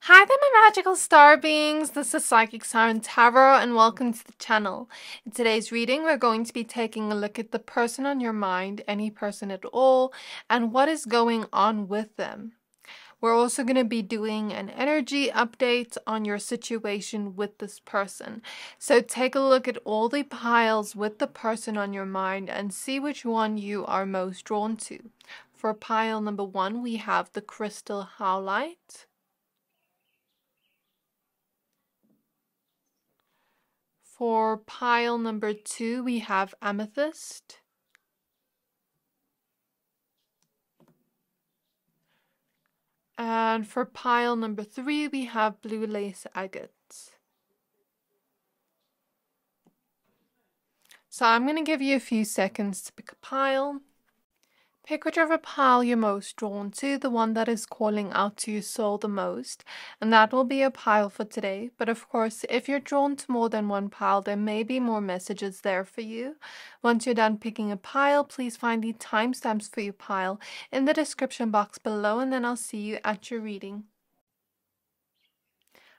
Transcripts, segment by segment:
Hi there, my magical star beings. This is Psychic Siren Tarot, and welcome to the channel. In today's reading, we're going to be taking a look at the person on your mind, any person at all, and what is going on with them. We're also going to be doing an energy update on your situation with this person. So take a look at all the piles with the person on your mind and see which one you are most drawn to. For pile number 1, we have the crystal Howlite. For pile number 2, we have Amethyst. And for pile number 3, we have Blue Lace Agate. So I'm going to give you a few seconds to pick a pile. Pick whichever pile you're most drawn to, the one that is calling out to your soul the most, and that will be a pile for today. But of course, if you're drawn to more than one pile, there may be more messages there for you. Once you're done picking a pile, please find the timestamps for your pile in the description box below, and then I'll see you at your reading.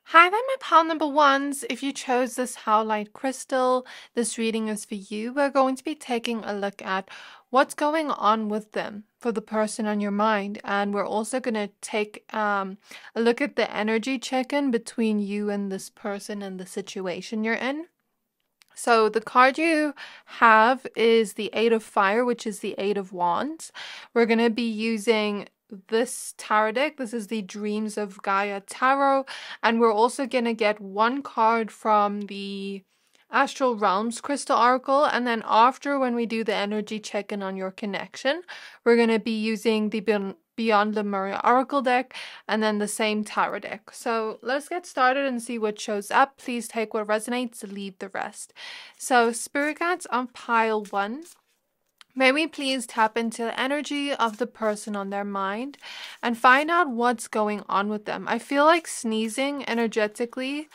Hi there, my pile number 1s. If you chose this Howlite crystal, this reading is for you. We're going to be taking a look at what's going on with them for the person on your mind. And we're also going to take a look at the energy check-in between you and this person and the situation you're in. So the card you have is the Eight of Fire, which is the Eight of Wands. We're going to be using this tarot deck. This is the Dreams of Gaia Tarot, and we're also going to get one card from the Astral Realms Crystal Oracle, and then after, when we do the energy check-in on your connection, we're going to be using the Beyond Lemuria Oracle deck and then the same tarot deck. So let's get started and see what shows up. Please take what resonates, leave the rest. So Spirit Guides on pile 1. May we please tap into the energy of the person on their mind and find out what's going on with them. I feel like sneezing energetically.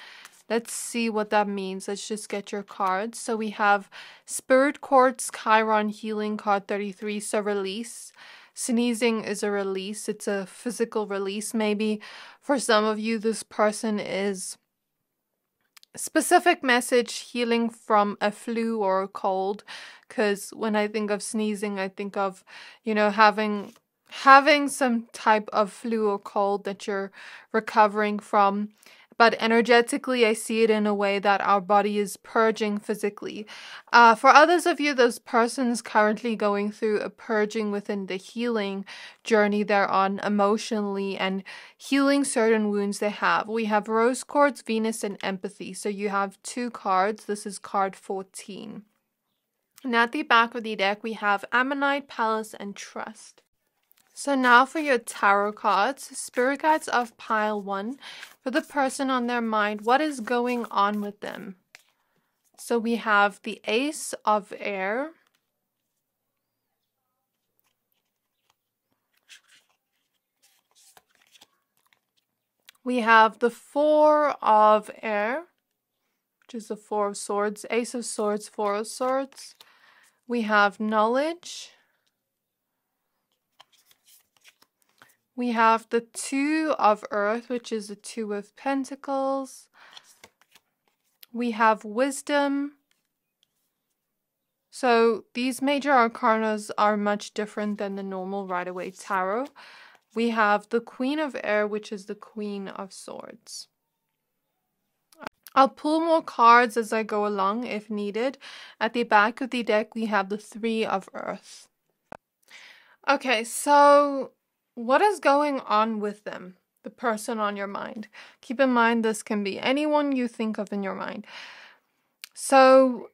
Let's see what that means. Let's just get your cards. So we have Spirit Quartz, Chiron Healing, card 33, so release. Sneezing is a release. It's a physical release. Maybe for some of you, this person is specific message healing from a flu or a cold, because when I think of sneezing, I think of, you know, having some type of flu or cold that you're recovering from. But energetically, I see it in a way that our body is purging physically. For others of you, those persons currently going through a purging within the healing journey they're on emotionally and healing certain wounds they have. We have Rose Quartz, Venus, and Empathy. So you have 2 cards. This is card 14. And at the back of the deck, we have Ammonite, Palace, and Trust. So now for your tarot cards, Spirit Guides of pile 1. For the person on their mind, what is going on with them? So we have the Ace of Air. We have the Four of Air, which is the Four of Swords. Ace of Swords, Four of Swords. We have Knowledge. We have the Two of Earth, which is the Two of Pentacles. We have Wisdom. So these major arcanas are much different than the normal Rider-Waite Tarot. We have the Queen of Air, which is the Queen of Swords. I'll pull more cards as I go along if needed. At the back of the deck, we have the Three of Earth. Okay, so what is going on with them? The person on your mind. Keep in mind, this can be anyone you think of in your mind. So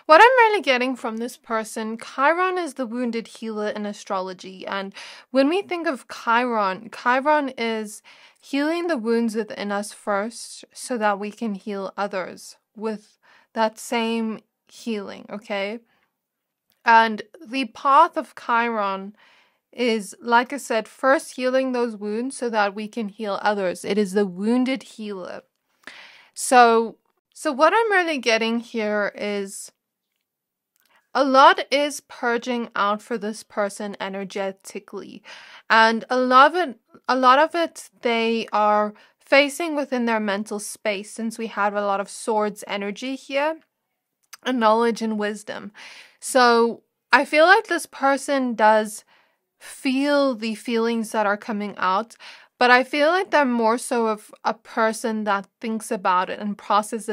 what I'm really getting from this person, Chiron is the wounded healer in astrology. And when we think of Chiron, Chiron is healing the wounds within us first so that we can heal others with that same healing, okay? And the path of Chiron is, like I said, first healing those wounds so that we can heal others. It is the wounded healer. So what I'm really getting here is A lot is purging out for this person energetically, and a lot of it they are facing within their mental space, since we have a lot of swords energy here, and knowledge and wisdom. So I feel like this person does feel the feelings that are coming out, but I feel like they're more so of a person that thinks about it and processes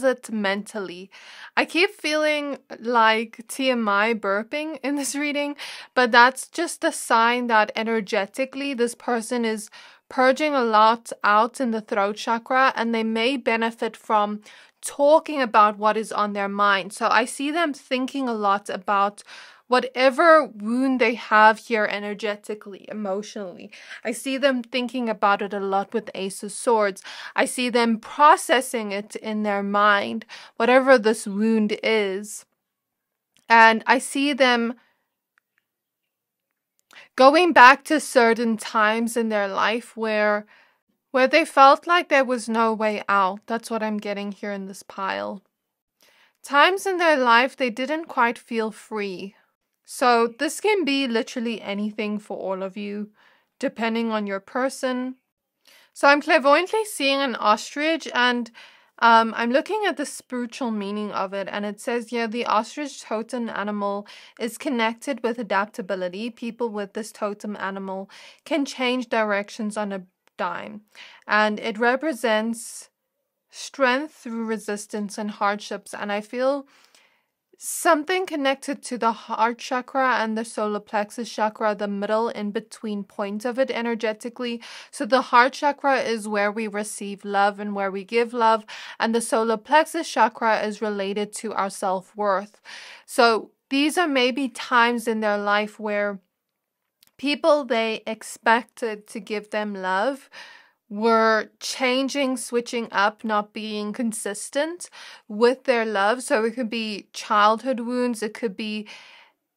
it mentally. I keep feeling like TMI burping in this reading, but that's just a sign that energetically this person is purging a lot out in the throat chakra, and they may benefit from talking about what is on their mind. So I see them thinking a lot about whatever wound they have here energetically, emotionally. I see them thinking about it a lot with Ace of Swords. I see them processing it in their mind, whatever this wound is. And I see them going back to certain times in their life where they felt like there was no way out. That's what I'm getting here in this pile. Times in their life they didn't quite feel free. So this can be literally anything for all of you, depending on your person. So I'm clairvoyantly seeing an ostrich, and I'm looking at the spiritual meaning of it, and it says, yeah, the ostrich totem animal is connected with adaptability. People with this totem animal can change directions on a dime, and it represents strength through resistance and hardships. And I feel something connected to the heart chakra and the solar plexus chakra, the middle in between point of it energetically. So the heart chakra is where we receive love and where we give love, and the solar plexus chakra is related to our self-worth. So these are maybe times in their life where people they expected to give them love were changing, switching up, not being consistent with their love. So it could be childhood wounds, it could be,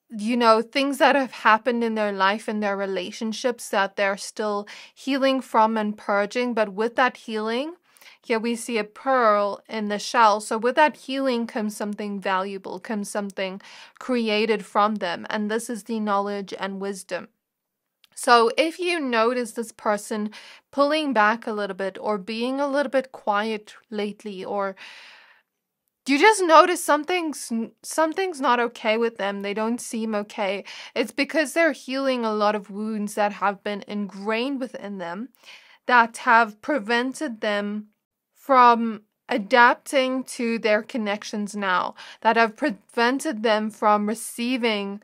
you know, things that have happened in their life and their relationships that they're still healing from and purging. But with that healing, here we see a pearl in the shell. So with that healing comes something valuable, comes something created from them. And this is the knowledge and wisdom. So if you notice this person pulling back a little bit or being a little bit quiet lately, or you just notice something's not okay with them, they don't seem okay, it's because they're healing a lot of wounds that have been ingrained within them, that have prevented them from adapting to their connections now, that have prevented them from receiving,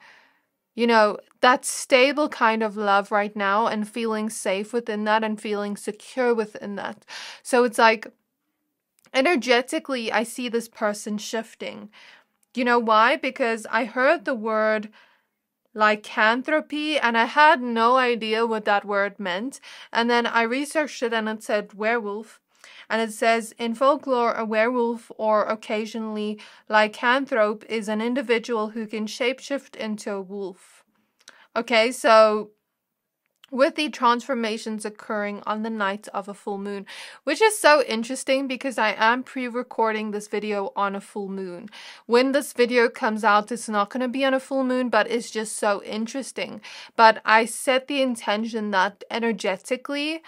you know, that stable kind of love right now and feeling safe within that and feeling secure within that. So it's like energetically, I see this person shifting. You know why? Because I heard the word lycanthropy and I had no idea what that word meant. And then I researched it and it said werewolf. And it says, in folklore, a werewolf or occasionally lycanthrope is an individual who can shapeshift into a wolf. Okay, so with the transformations occurring on the night of a full moon, which is so interesting because I am pre-recording this video on a full moon. When this video comes out, it's not going to be on a full moon, but it's just so interesting. But I set the intention that energetically,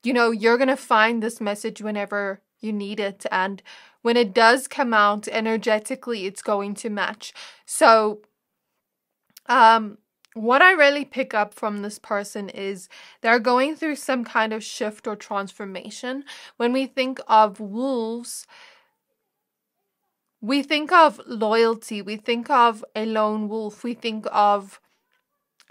you know, you're going to find this message whenever you need it. And when it does come out energetically, it's going to match. So, what I really pick up from this person is they're going through some kind of shift or transformation. When we think of wolves, we think of loyalty, we think of a lone wolf, we think of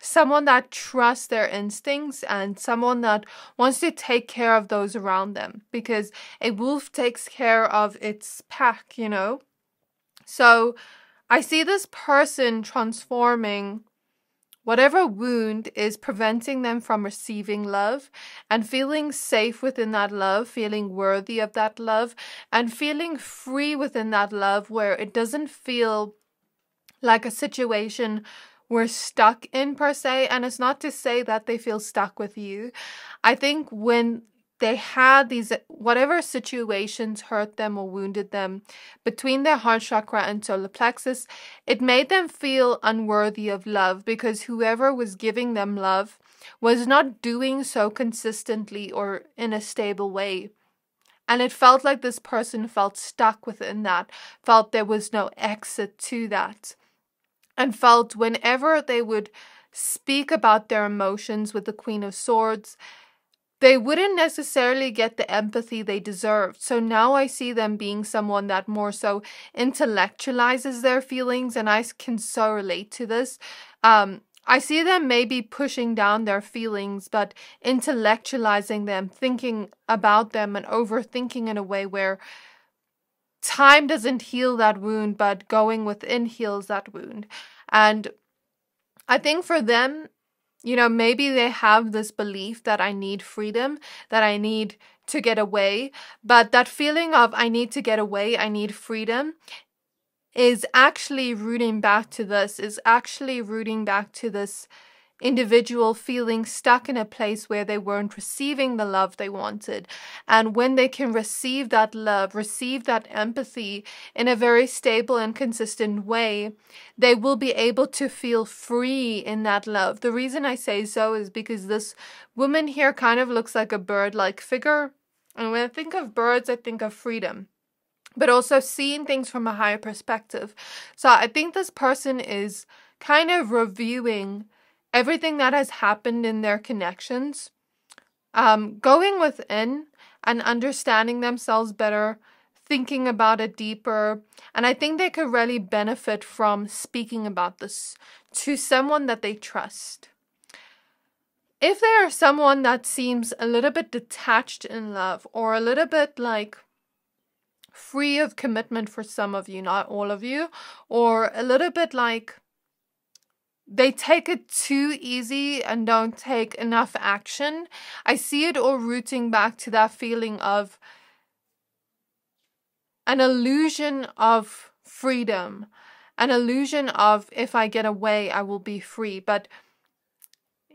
someone that trusts their instincts and someone that wants to take care of those around them, because a wolf takes care of its pack, you know? So I see this person transforming whatever wound is preventing them from receiving love and feeling safe within that love, feeling worthy of that love, and feeling free within that love, where it doesn't feel like a situation we're stuck in per se. And it's not to say that they feel stuck with you. I think when they had these, whatever situations hurt them or wounded them between their heart chakra and solar plexus, it made them feel unworthy of love because whoever was giving them love was not doing so consistently or in a stable way. And it felt like this person felt stuck within that, felt there was no exit to that, and felt whenever they would speak about their emotions with the Queen of Swords, they wouldn't necessarily get the empathy they deserved. So now I see them being someone that more so intellectualizes their feelings, and I can so relate to this. I see them maybe pushing down their feelings, but intellectualizing them, thinking about them and overthinking in a way where time doesn't heal that wound, but going within heals that wound. And I think for them, maybe they have this belief that I need freedom, that I need to get away. But that feeling of I need to get away, I need freedom, is actually rooting back to this, individual feeling stuck in a place where they weren't receiving the love they wanted. And when they can receive that love, receive that empathy in a very stable and consistent way, they will be able to feel free in that love. The reason I say so is because this woman here kind of looks like a bird-like figure. And when I think of birds, I think of freedom, but also seeing things from a higher perspective. So I think this person is kind of reviewing everything that has happened in their connections, going within and understanding themselves better, thinking about it deeper. And I think they could really benefit from speaking about this to someone that they trust. If they are someone that seems a little bit detached in love, or a little bit like free of commitment for some of you, not all of you, or a little bit like they take it too easy and don't take enough action, I see it all rooting back to that feeling of an illusion of freedom, an illusion of if I get away, I will be free. But,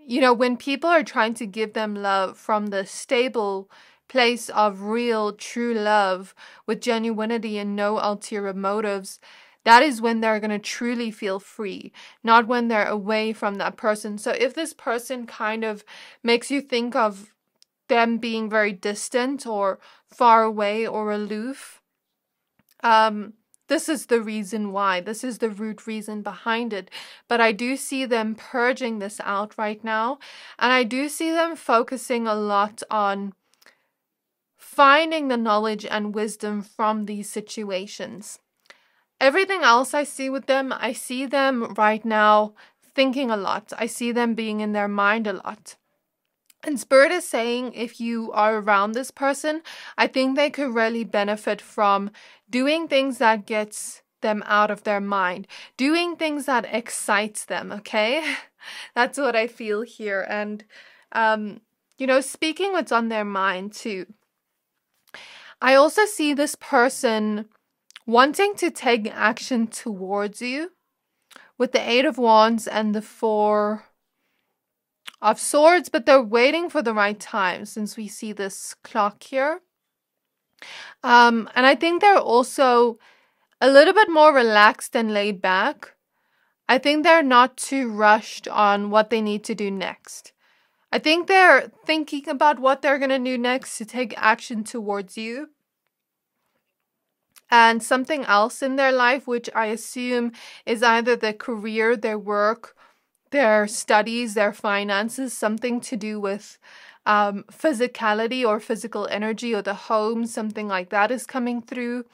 when people are trying to give them love from the stable place of real, true love with genuinity and no ulterior motives, that is when they're going to truly feel free, not when they're away from that person. So if this person kind of makes you think of them being very distant or far away or aloof, this is the reason why. This is the root reason behind it. But I do see them purging this out right now. And I do see them focusing a lot on finding the knowledge and wisdom from these situations. Everything else I see with them, I see them right now thinking a lot. I see them being in their mind a lot. And Spirit is saying if you are around this person, I think they could really benefit from doing things that gets them out of their mind, doing things that excites them, okay? That's what I feel here. And, speaking what's on their mind too. I also see this person wanting to take action towards you with the Eight of Wands and the Four of Swords, but they're waiting for the right time since we see this clock here. And I think they're also a little bit more relaxed and laid back. I think they're not too rushed on what they need to do next. I think they're thinking about what they're going to do next to take action towards you. And something else in their life, which I assume is either their career, their work, their studies, their finances, something to do with physicality or physical energy or the home, something like that is coming through.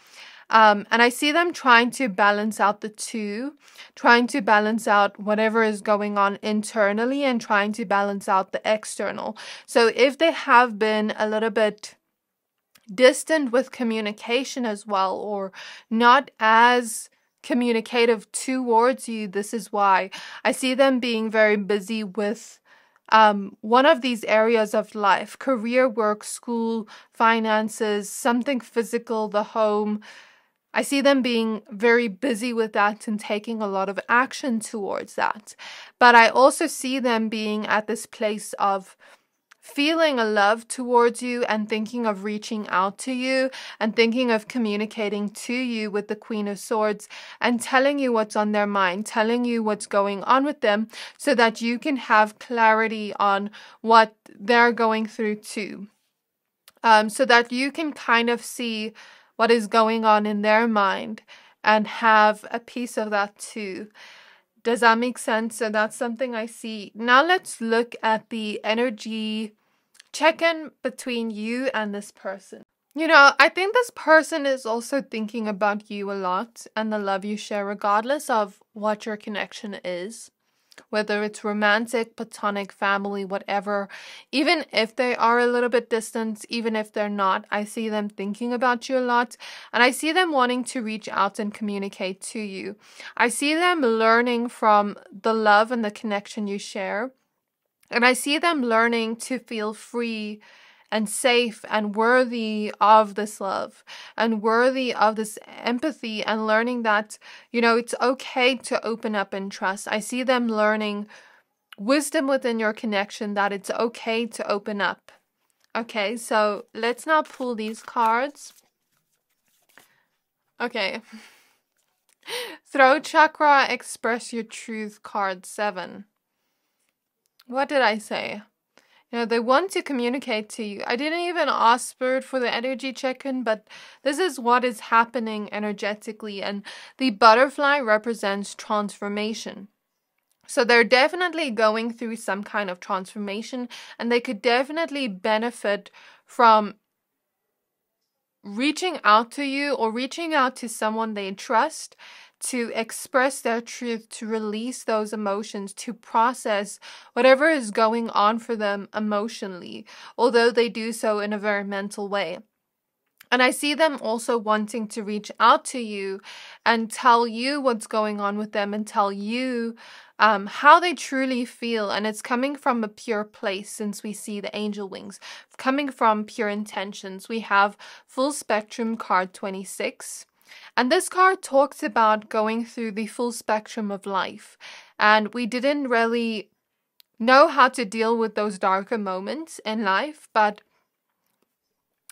And I see them trying to balance out the two, trying to balance out whatever is going on internally and trying to balance out the external. So if they have been a little bit distant with communication as well, or not as communicative towards you, this is why. I see them being very busy with one of these areas of life: career, work, school, finances, something physical, the home. I see them being very busy with that and taking a lot of action towards that. But I also see them being at this place of feeling a love towards you and thinking of reaching out to you and thinking of communicating to you with the Queen of Swords and telling you what's on their mind, telling you what's going on with them so that you can have clarity on what they're going through too. So that you can kind of see what is going on in their mind and have a piece of that too. Does that make sense? So that's something I see. Now let's look at the energy check-in between you and this person. You know, I think this person is also thinking about you a lot and the love you share, regardless of what your connection is. Whether it's romantic, platonic, family, whatever, even if they are a little bit distant, even if they're not, I see them thinking about you a lot, and I see them wanting to reach out and communicate to you. I see them learning from the love and the connection you share, and I see them learning to feel free and safe and worthy of this love and worthy of this empathy, and learning that, you know, it's okay to open up and trust. I see them learning wisdom within your connection, that it's okay to open up. Okay, so let's now pull these cards. Okay. Throat chakra, express your truth, card 7. What did I say? You know, they want to communicate to you. I didn't even ask Spirit for the energy check-in, but this is what is happening energetically. And the butterfly represents transformation. So they're definitely going through some kind of transformation, and they could definitely benefit from reaching out to you or reaching out to someone they trust to express their truth, to release those emotions, to process whatever is going on for them emotionally, although they do so in a very mental way. And I see them also wanting to reach out to you and tell you what's going on with them and tell you how they truly feel. And it's coming from a pure place, since we see the angel wings, coming from pure intentions. We have full spectrum card 26. And this card talks about going through the full spectrum of life. And we didn't really know how to deal with those darker moments in life, but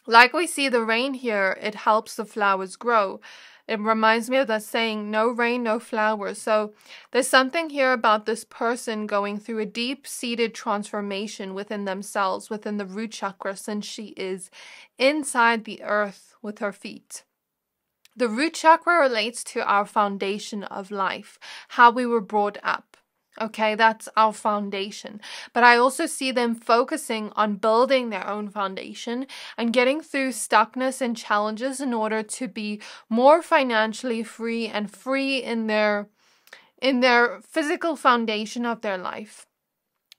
like we see the rain here, it helps the flowers grow. It reminds me of that saying, no rain, no flowers. So there's something here about this person going through a deep-seated transformation within themselves, within the root chakra, since she is inside the earth with her feet. The root chakra relates to our foundation of life, how we were brought up. Okay, that's our foundation. But I also see them focusing on building their own foundation and getting through stuckness and challenges in order to be more financially free and free in their physical foundation of their life.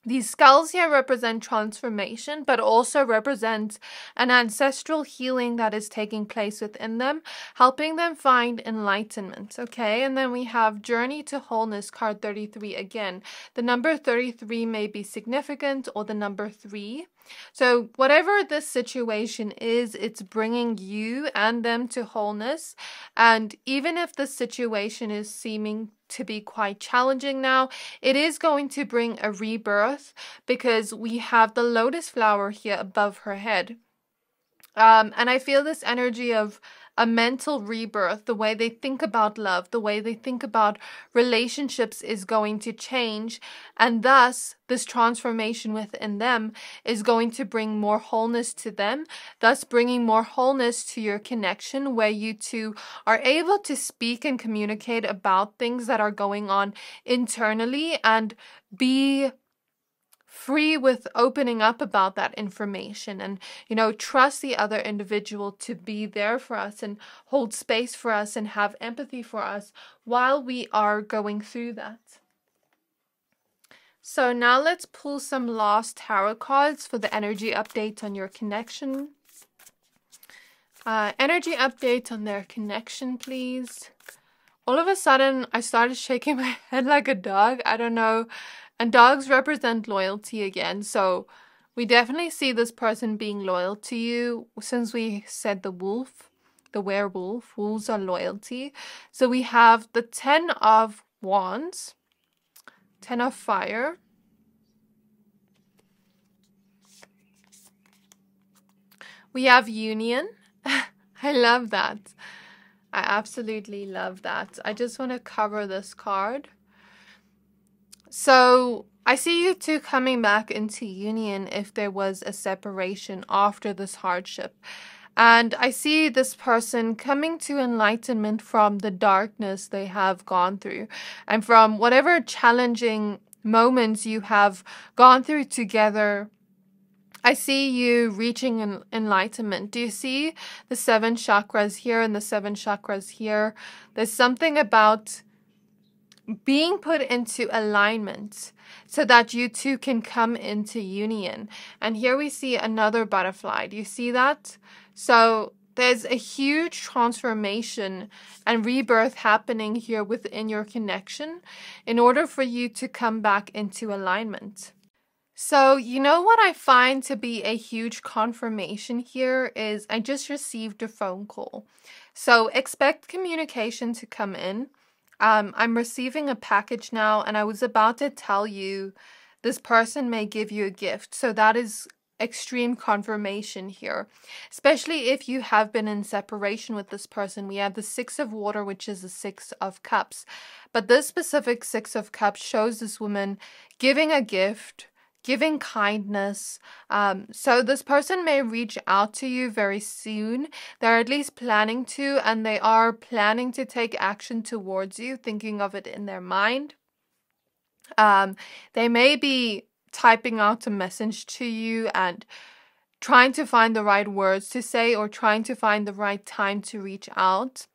These skulls here represent transformation, but also represent an ancestral healing that is taking place within them, helping them find enlightenment, okay? And then we have Journey to Wholeness, card 33 again. The number 33 may be significant, or the number 3. So whatever this situation is, it's bringing you and them to wholeness. And even if the situation is seeming to be quite challenging now, it is going to bring a rebirth, because we have the lotus flower here above her head. And I feel this energy of a mental rebirth. The way they think about love, the way they think about relationships is going to change. And thus, this transformation within them is going to bring more wholeness to them, thus bringing more wholeness to your connection, where you two are able to speak and communicate about things that are going on internally and be free with opening up about that information, and, you know, trust the other individual to be there for us and hold space for us and have empathy for us while we are going through that. So now let's pull some last tarot cards for the energy update on your connection. Energy update on their connection, please. All of a sudden, I started shaking my head like a dog. I don't know. And dogs represent loyalty again. So we definitely see this person being loyal to you. Since we said the wolf, the werewolf, wolves are loyalty. So we have the 10 of Wands, 10 of Fire, We have union. I love that. I absolutely love that. I just want to cover this card. So I see you two coming back into union if there was a separation after this hardship. And I see this person coming to enlightenment from the darkness they have gone through and from whatever challenging moments you have gone through together. I see you reaching an enlightenment. Do you see the 7 chakras here and the 7 chakras here? There's something about being put into alignment so that you two can come into union. And here we see another butterfly. Do you see that? So there's a huge transformation and rebirth happening here within your connection in order for you to come back into alignment. So, you know what I find to be a huge confirmation here is I just received a phone call. So expect communication to come in. I'm receiving a package now, and I was about to tell you this person may give you a gift. So that is extreme confirmation here, especially if you have been in separation with this person. We have the 6 of water, which is the 6 of cups. But this specific 6 of cups shows this woman giving a gift, giving kindness. So this person may reach out to you very soon. They're at least planning to, and they are planning to take action towards you, thinking of it in their mind. They may be typing out a message to you and trying to find the right words to say or trying to find the right time to reach out.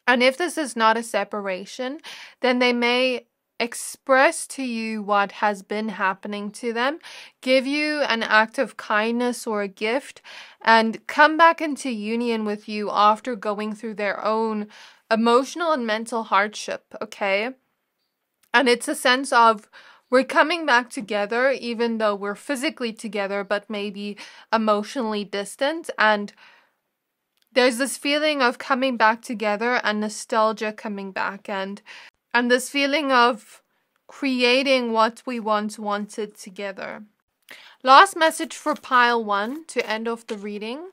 And if this is not a separation, then they may express to you what has been happening to them, give you an act of kindness or a gift, and come back into union with you after going through their own emotional and mental hardship, okay? And it's a sense of we're coming back together even though we're physically together but maybe emotionally distant, and there's this feeling of coming back together and nostalgia coming back and this feeling of creating what we once wanted together. Last message for pile 1 to end off the reading.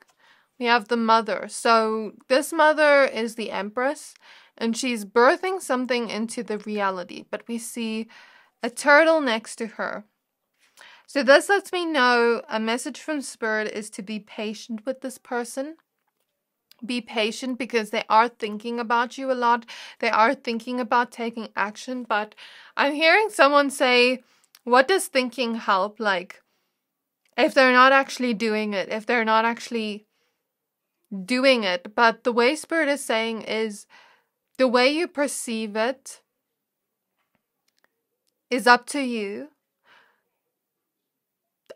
We have the mother. So this mother is the Empress, and she's birthing something into the reality. But we see a turtle next to her. So this lets me know a message from Spirit is to be patient with this person. Be patient because they are thinking about you a lot. They are thinking about taking action. But I'm hearing someone say, what does thinking help? Like, if they're not actually doing it, if they're not actually doing it. But the way Spirit is saying is the way you perceive it is up to you.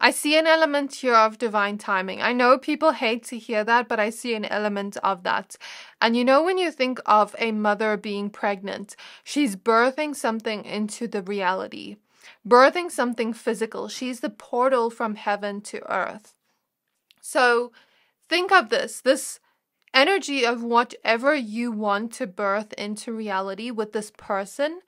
I see an element here of divine timing. I know people hate to hear that, but I see an element of that. And you know, when you think of a mother being pregnant, she's birthing something into the reality, birthing something physical. She's the portal from heaven to earth. So think of this energy of whatever you want to birth into reality with this person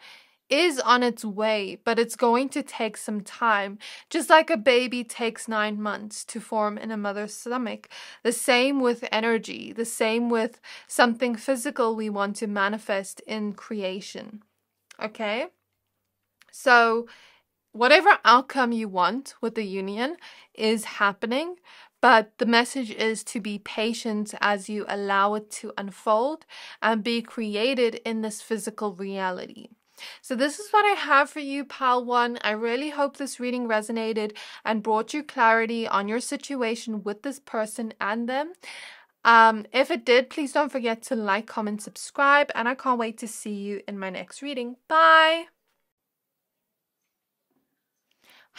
is on its way, but it's going to take some time. Just like a baby takes 9 months to form in a mother's stomach. The same with energy, the same with something physical we want to manifest in creation. Okay? So whatever outcome you want with the union is happening, but the message is to be patient as you allow it to unfold and be created in this physical reality. So this is what I have for you, pile 1. I really hope this reading resonated and brought you clarity on your situation with this person and them. If it did, please don't forget to like, comment, subscribe, and I can't wait to see you in my next reading. Bye!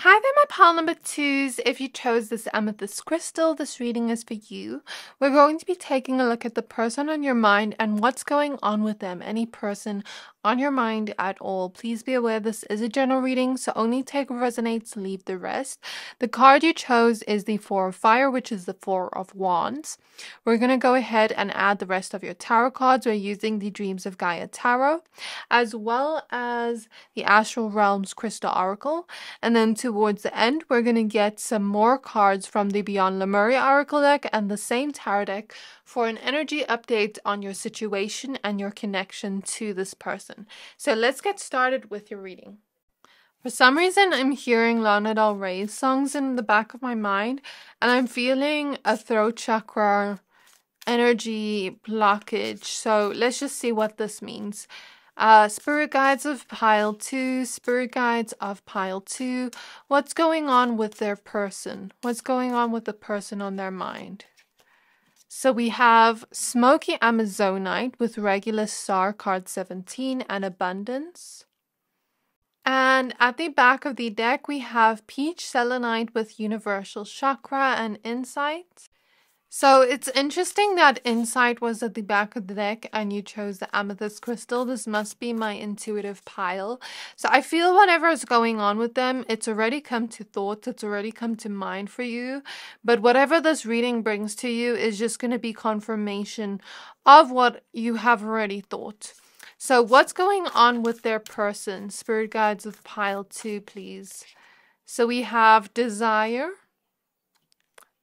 Hi there, my pile number 2s. If you chose this amethyst crystal, this reading is for you. We're going to be taking a look at the person on your mind and what's going on with them, any person on your mind at all. Please be aware this is a general reading, so only take what resonates, leave the rest. The card you chose is the Four of Fire, which is the Four of Wands. We're going to go ahead and add the rest of your tarot cards. We're using the Dreams of Gaia Tarot, as well as the Astral Realms Crystal Oracle. And then towards the end, we're going to get some more cards from the Beyond Lemuria Oracle deck and the same tarot deck for an energy update on your situation and your connection to this person. So let's get started with your reading. For some reason, I'm hearing Lana Del Rey's songs in the back of my mind, and I'm feeling a throat chakra energy blockage. So let's just see what this means. Spirit guides of pile 2, spirit guides of pile 2. What's going on with their person? What's going on with the person on their mind? So we have Smoky Amazonite with Regulus Star card 17 and Abundance. And at the back of the deck, we have Peach Selenite with Universal Chakra and Insight. So it's interesting that Insight was at the back of the deck and you chose the Amethyst crystal. This must be my intuitive pile. So I feel whatever is going on with them, it's already come to thoughts, it's already come to mind for you. But whatever this reading brings to you is just going to be confirmation of what you have already thought. So what's going on with their person? Spirit guides of pile 2, please. So we have Desire.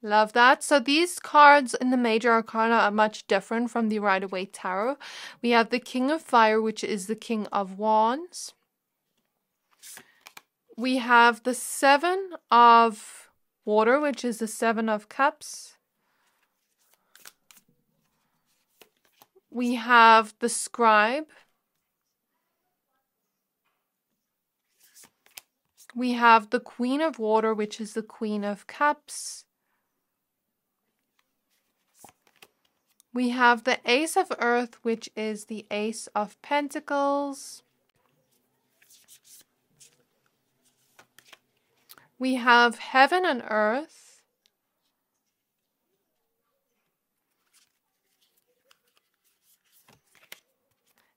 Love that. So these cards in the Major Arcana are much different from the Rider-Waite Tarot. We have the King of Fire, which is the King of Wands. We have the Seven of Water, which is the Seven of Cups. We have the Scribe. We have the Queen of Water, which is the Queen of Cups. We have the Ace of Earth, which is the Ace of Pentacles. We have Heaven and Earth.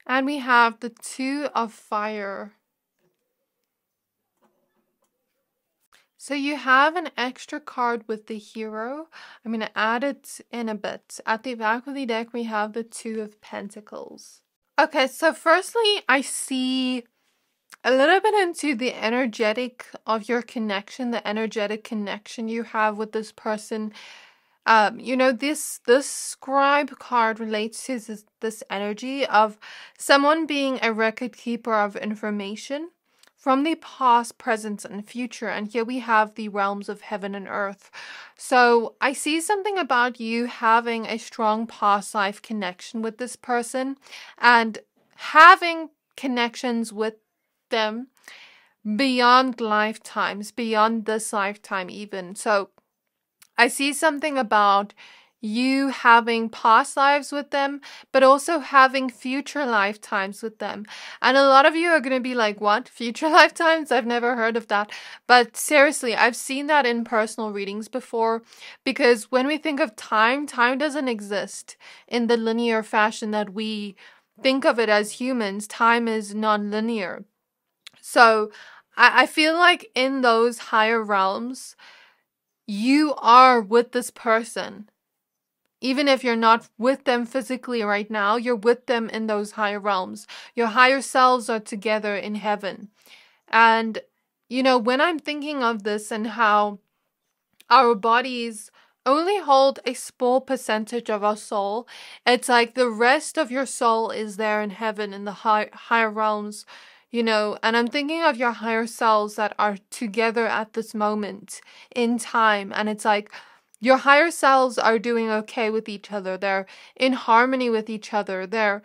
And we have the Two of Fire. So you have an extra card with the Hero. I'm going to add it in a bit. At the back of the deck, we have the Two of Pentacles. Okay, so firstly, I see a little bit into the energetic of your connection, the energetic connection you have with this person. You know, this Scribe card relates to this energy of someone being a record keeper of information from the past, present, and future. And here we have the realms of heaven and earth. So I see something about you having a strong past life connection with this person and having connections with them beyond lifetimes, beyond this lifetime even. So I see something about you having past lives with them, but also having future lifetimes with them. And a lot of you are going to be like, what? Future lifetimes? I've never heard of that. But seriously, I've seen that in personal readings before, because when we think of time, time doesn't exist in the linear fashion that we think of it as humans. Time is non-linear. So I feel like in those higher realms, you are with this person. Even if you're not with them physically right now, you're with them in those higher realms. Your higher selves are together in heaven. And, you know, when I'm thinking of this and how our bodies only hold a small percentage of our soul, it's like the rest of your soul is there in heaven in the higher realms, you know. And I'm thinking of your higher selves that are together at this moment in time. And it's like, your higher selves are doing okay with each other. They're in harmony with each other. They're,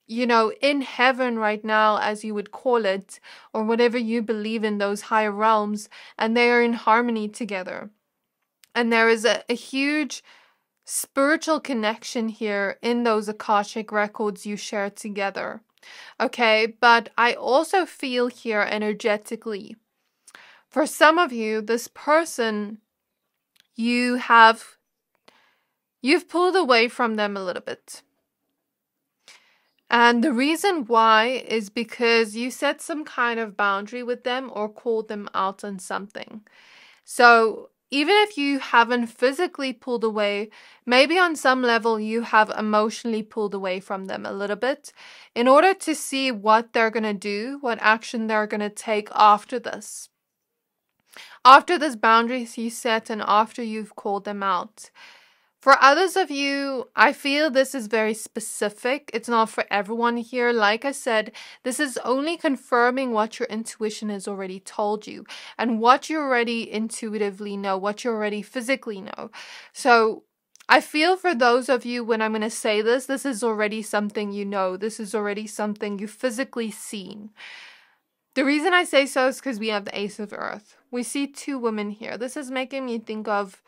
you know, in heaven right now, as you would call it, or whatever you believe in those higher realms, and they are in harmony together. And there is a huge spiritual connection here in those Akashic records you share together. Okay, but I also feel here energetically, for some of you, this person, you've pulled away from them a little bit. And the reason why is because you set some kind of boundary with them or called them out on something. So even if you haven't physically pulled away, maybe on some level you have emotionally pulled away from them a little bit in order to see what they're going to do, what action they're going to take after this. After this boundaries you set and after you've called them out. For others of you, I feel this is very specific. It's not for everyone here. Like I said, this is only confirming what your intuition has already told you and what you already intuitively know, what you already physically know. So I feel for those of you, when I'm going to say this is already something you know. This is already something you've physically seen. The reason I say so is because we have the Ace of Earth. We see two women here. This is making me think of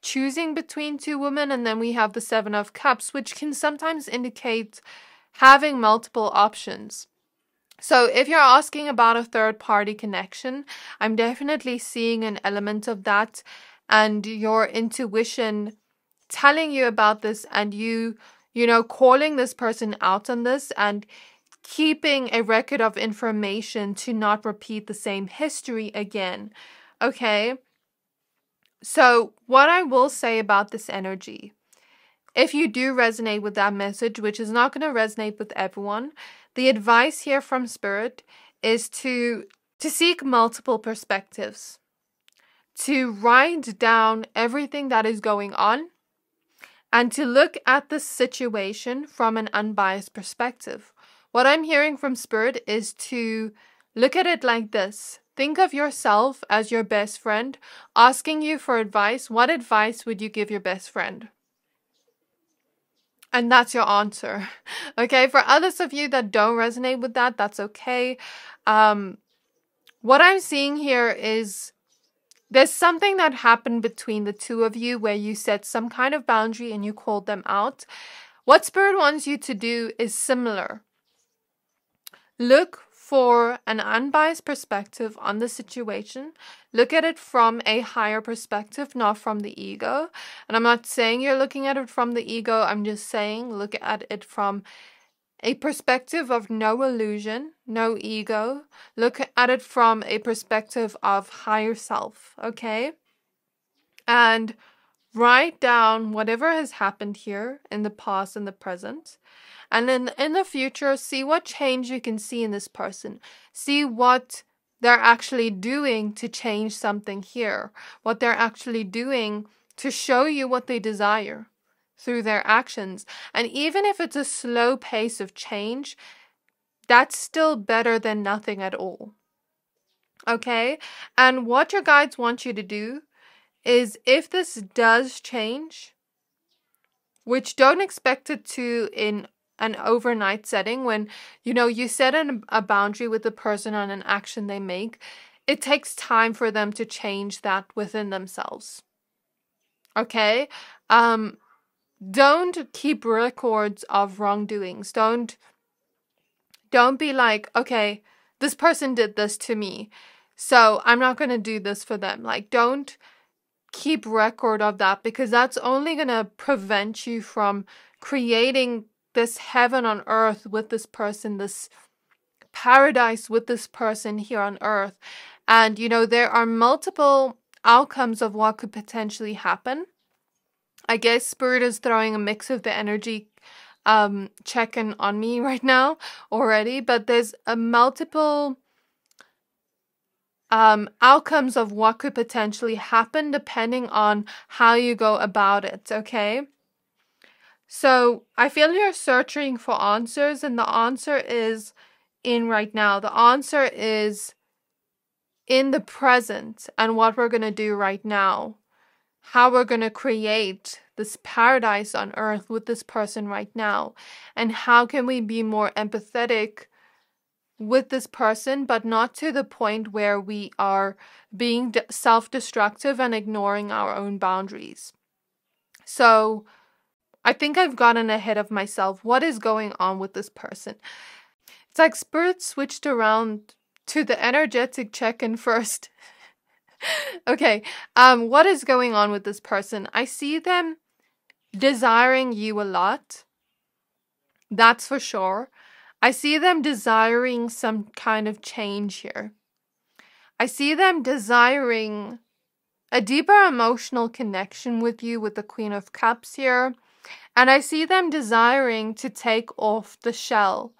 choosing between two women, and then we have the Seven of Cups, which can sometimes indicate having multiple options. So if you're asking about a third party connection, I'm definitely seeing an element of that, and your intuition telling you about this, and you calling this person out on this and keeping a record of information to not repeat the same history again. Okay? So what I will say about this energy, if you do resonate with that message, which is not going to resonate with everyone, the advice here from Spirit is to seek multiple perspectives, to write down everything that is going on, and to look at the situation from an unbiased perspective. What I'm hearing from Spirit is to look at it like this. Think of yourself as your best friend, asking you for advice. What advice would you give your best friend? And that's your answer. Okay, for others of you that don't resonate with that, that's okay. What I'm seeing here is there's something that happened between the two of you where you set some kind of boundary and you called them out. What Spirit wants you to do is similar. Look for an unbiased perspective on the situation. Look at it from a higher perspective, not from the ego. And I'm not saying you're looking at it from the ego. I'm just saying look at it from a perspective of no illusion, no ego. Look at it from a perspective of higher self, okay? And write down whatever has happened here in the past and the present. And then in the future, see what change you can see in this person. See what they're actually doing to change something here. What they're actually doing to show you what they desire through their actions. And even if it's a slow pace of change, that's still better than nothing at all. Okay? And what your guides want you to do is, if this does change, which don't expect it to in an overnight setting, when you set a boundary with the person on an action they make, it takes time for them to change that within themselves. Okay? Don't keep records of wrongdoings. Don't be like, okay, this person did this to me, so I'm not going to do this for them. Like, don't keep record of that, because that's only going to prevent you from creating this heaven on earth with this person, this paradise with this person here on earth. And, there are multiple outcomes of what could potentially happen. I guess Spirit is throwing a mix of the energy check-in on me right now already, but there's a multiple outcomes of what could potentially happen depending on how you go about it, okay? So I feel you're searching for answers, and the answer is in right now. The answer is in the present and what we're going to do right now. How we're going to create this paradise on earth with this person right now. And how can we be more empathetic with this person, but not to the point where we are being self-destructive and ignoring our own boundaries. So I think I've gotten ahead of myself. What is going on with this person? It's like Spirit switched around to the energetic check-in first. Okay, what is going on with this person? I see them desiring you a lot. That's for sure. I see them desiring some kind of change here. I see them desiring a deeper emotional connection with you with the Queen of Cups here. And I see them desiring to take off the shell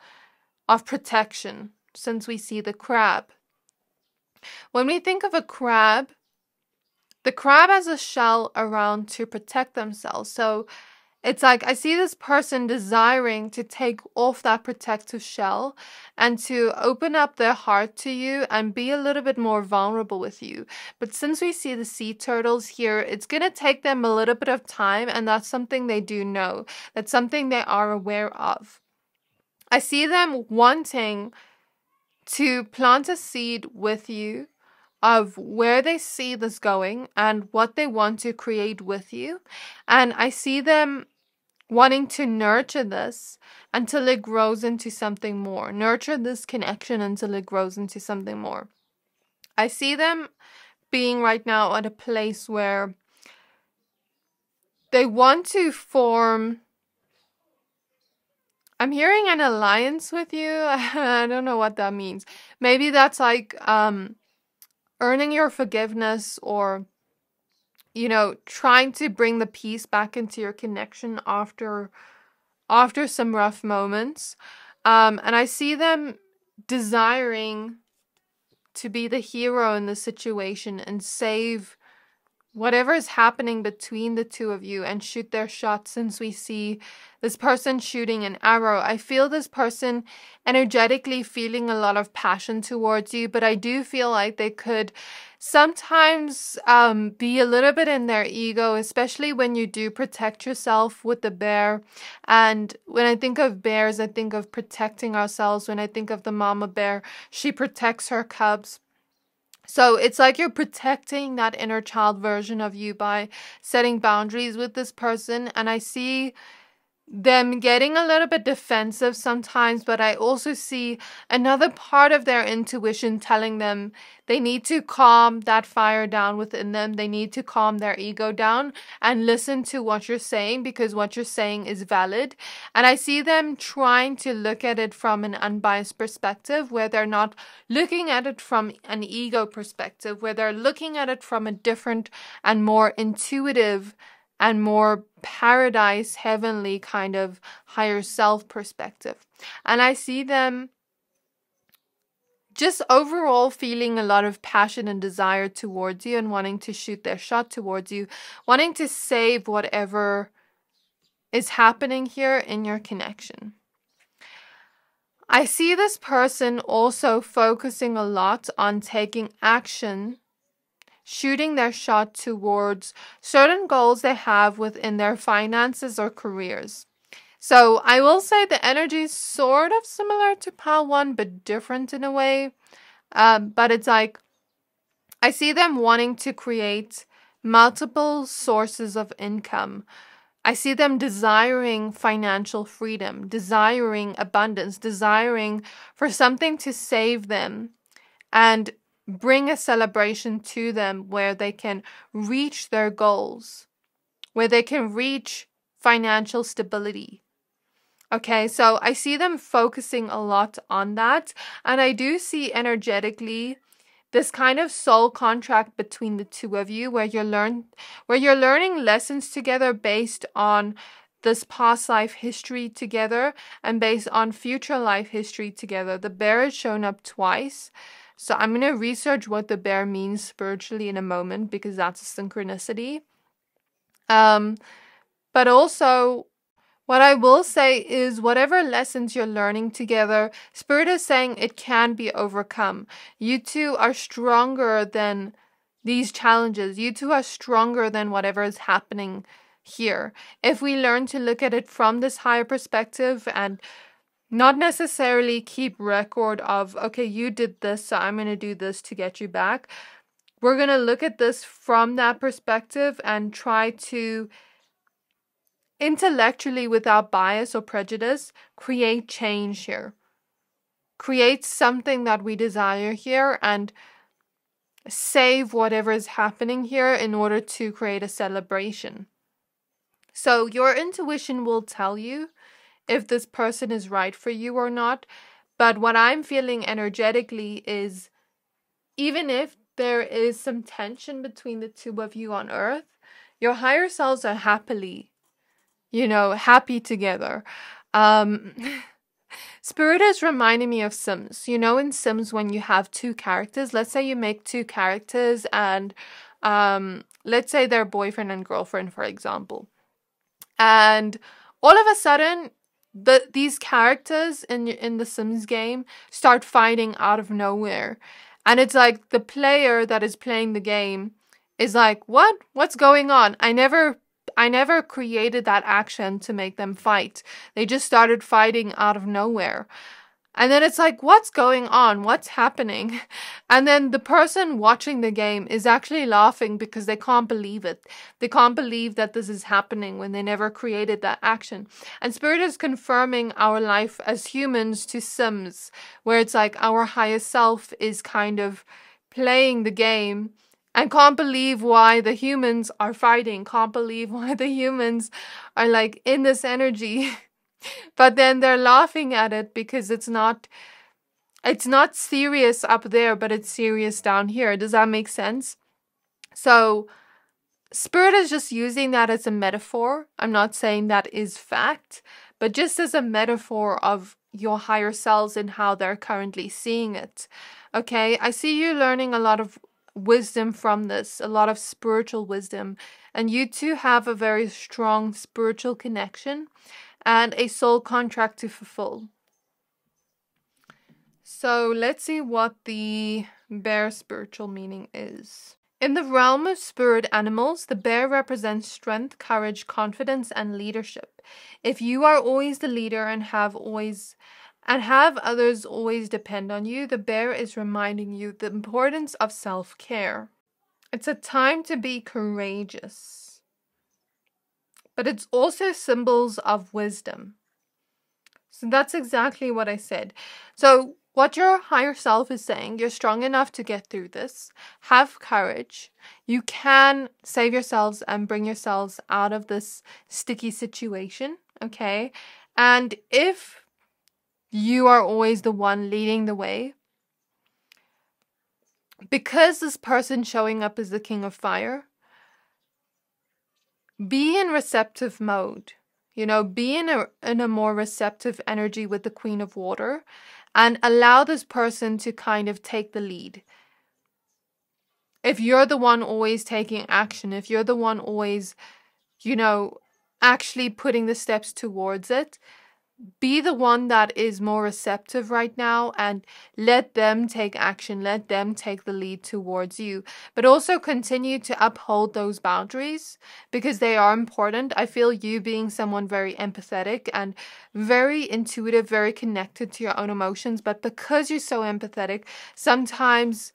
of protection, since we see the crab. When we think of a crab, the crab has a shell around to protect themselves. So it's like I see this person desiring to take off that protective shell and to open up their heart to you and be a little bit more vulnerable with you. But since we see the sea turtles here, it's going to take them a little bit of time, and that's something they do know. That's something they are aware of. I see them wanting to plant a seed with you of where they see this going and what they want to create with you. And I see them wanting to nurture this until it grows into something more. Nurture this connection until it grows into something more. I see them being right now at a place where they want to form, I'm hearing an alliance with you. I don't know what that means. Maybe that's like earning your forgiveness, or trying to bring the peace back into your connection after some rough moments. And I see them desiring to be the hero in the situation and save whatever is happening between the two of you and shoot their shot. Since we see this person shooting an arrow, I feel this person energetically feeling a lot of passion towards you, but I do feel like they could sometimes be a little bit in their ego, especially when you do protect yourself with the bear. And when I think of bears, I think of protecting ourselves. When I think of the mama bear, she protects her cubs. So it's like you're protecting that inner child version of you by setting boundaries with this person. And I see them getting a little bit defensive sometimes, but I also see another part of their intuition telling them they need to calm that fire down within them. They need to calm their ego down and listen to what you're saying, because what you're saying is valid. And I see them trying to look at it from an unbiased perspective, where they're not looking at it from an ego perspective, where they're looking at it from a different and more intuitive and more paradise, heavenly kind of higher self perspective. And I see them just overall feeling a lot of passion and desire towards you and wanting to shoot their shot towards you, wanting to save whatever is happening here in your connection. I see this person also focusing a lot on taking action, shooting their shot towards certain goals they have within their finances or careers. So I will say the energy is sort of similar to Pile 1, but different in a way. But it's like, I see them wanting to create multiple sources of income. I see them desiring financial freedom, desiring abundance, desiring for something to save them and bring a celebration to them where they can reach their goals, where they can reach financial stability. Okay, so I see them focusing a lot on that. And I do see energetically this kind of soul contract between the two of you, where you're learning lessons together based on this past life history together and based on future life history together. The bear has shown up twice. So I'm going to research what the bear means spiritually in a moment, because that's a synchronicity. But also, what I will say is whatever lessons you're learning together, Spirit is saying it can be overcome. You two are stronger than these challenges. You two are stronger than whatever is happening here. If we learn to look at it from this higher perspective and not necessarily keep record of, okay, you did this, so I'm going to do this to get you back. We're going to look at this from that perspective and try to intellectually, without bias or prejudice, create change here. Create something that we desire here and save whatever is happening here in order to create a celebration. So your intuition will tell you if this person is right for you or not. But what I'm feeling energetically is, even if there is some tension between the two of you on Earth, your higher selves are happy together. Spirit is reminding me of Sims. In Sims, when you have two characters, let's say you make two characters and let's say they're boyfriend and girlfriend, for example. And all of a sudden, these characters in the Sims game start fighting out of nowhere. And it's like the player that is playing the game is like, what's going on? I never created that action to make them fight. They just started fighting out of nowhere. And then it's like, what's going on? What's happening? And then the person watching the game is actually laughing because they can't believe it. They can't believe that this is happening when they never created that action. And Spirit is confirming our life as humans to Sims, where it's like our highest self is kind of playing the game and can't believe why the humans are fighting, can't believe why the humans are like in this energy. But then they're laughing at it because it's not serious up there, but it's serious down here. Does that make sense? So Spirit is just using that as a metaphor. I'm not saying that is fact, but just as a metaphor of your higher selves and how they're currently seeing it. Okay, I see you learning a lot of wisdom from this, a lot of spiritual wisdom, and you two have a very strong spiritual connection and a soul contract to fulfill. So let's see what the bear spiritual meaning is. In the realm of spirit animals, the bear represents strength, courage, confidence, and leadership. If you are always the leader and have others always depend on you, the bear is reminding you the importance of self-care. It's a time to be courageous. But it's also symbols of wisdom. So that's exactly what I said. So what your higher self is saying, you're strong enough to get through this. Have courage. You can save yourselves and bring yourselves out of this sticky situation, okay? And if you are always the one leading the way, because this person showing up as the King of Fire, be in receptive mode. Be in a more receptive energy with the Queen of Water and allow this person to kind of take the lead. If you're the one always taking action, if you're the one always, actually putting the steps towards it, be the one that is more receptive right now and let them take action, let them take the lead towards you. But also continue to uphold those boundaries because they are important. I feel you being someone very empathetic and very intuitive, very connected to your own emotions, but because you're so empathetic, sometimes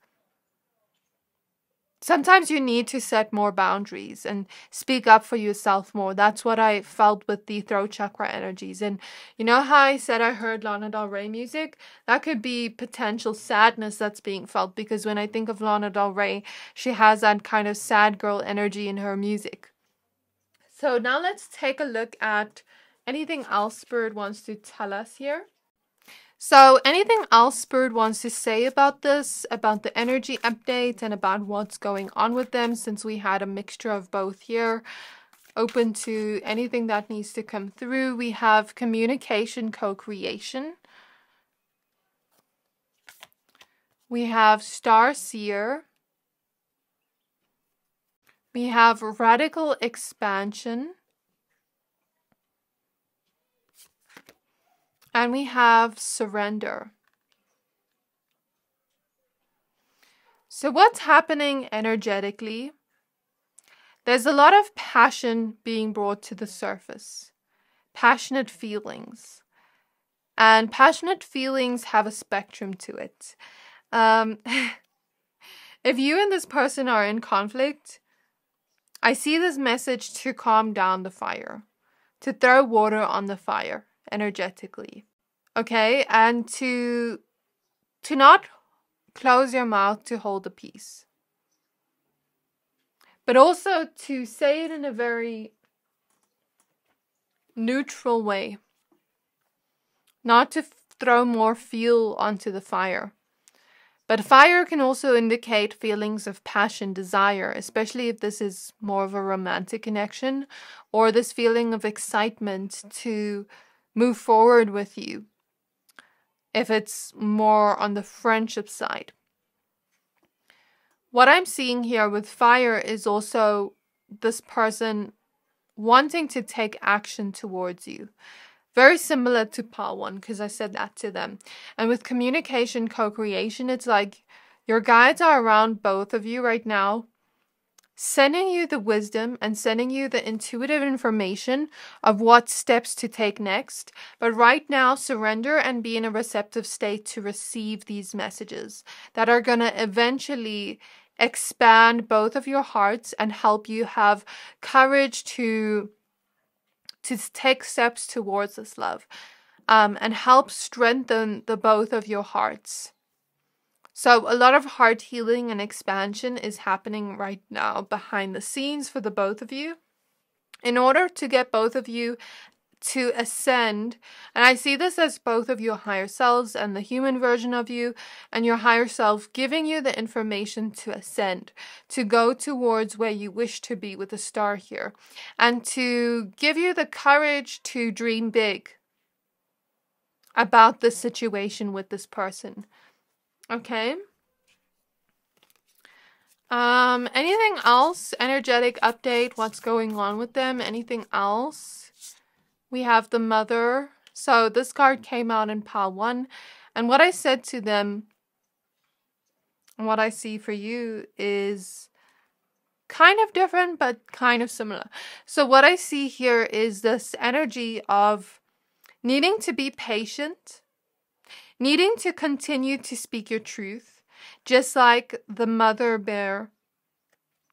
you need to set more boundaries and speak up for yourself more. That's what I felt with the throat chakra energies. And you know how I said I heard Lana Del Rey music? That could be potential sadness that's being felt, because when I think of Lana Del Rey, she has that kind of sad girl energy in her music. So now let's take a look at anything else Spirit wants to tell us here. So anything else Spirit wants to say about this, about the energy update and about what's going on with them, since we had a mixture of both here, open to anything that needs to come through. We have communication, co-creation. We have Star Seer. We have radical expansion. And we have surrender. So what's happening energetically? There's a lot of passion being brought to the surface. Passionate feelings. And passionate feelings have a spectrum to it. If you and this person are in conflict, I see this message to calm down the fire. To throw water on the fire. Energetically, okay, and to not close your mouth to hold the peace, but also to say it in a very neutral way. not to throw more fuel onto the fire. But fire can also indicate feelings of passion, desire, especially if this is more of a romantic connection, or this feeling of excitement to move forward with you, if it's more on the friendship side. What I'm seeing here with fire is also this person wanting to take action towards you. Very similar to part 1, because I said that to them. And with communication, co-creation, it's like your guides are around both of you right now, sending you the wisdom and sending you the intuitive information of what steps to take next. But right now, surrender and be in a receptive state to receive these messages that are going to eventually expand both of your hearts and help you have courage to take steps towards this love, and help strengthen the both of your hearts. So a lot of heart healing and expansion is happening right now behind the scenes for the both of you, in order to get both of you to ascend. And I see this as both of your higher selves and the human version of you, and your higher self giving you the information to ascend, to go towards where you wish to be with the star here, and to give you the courage to dream big about this situation with this person. Okay? Anything else? Energetic update, what's going on with them? Anything else? We have the Mother. So this card came out in pile 1. And what I said to them, and what I see for you, is kind of different, but kind of similar. So what I see here is this energy of needing to be patient, needing to continue to speak your truth, just like the mother bear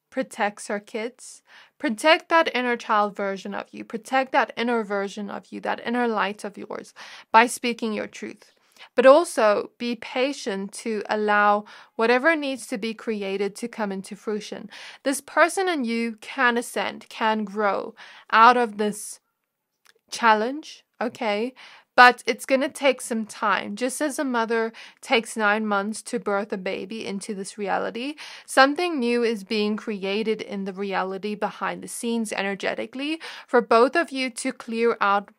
protects her kids. Protect that inner child version of you. Protect that inner version of you, that inner light of yours, by speaking your truth. But also be patient to allow whatever needs to be created to come into fruition. This person and you can ascend, can grow out of this challenge, okay? But it's going to take some time. Just as a mother takes 9 months to birth a baby into this reality, something new is being created in the reality behind the scenes energetically for both of you to clear out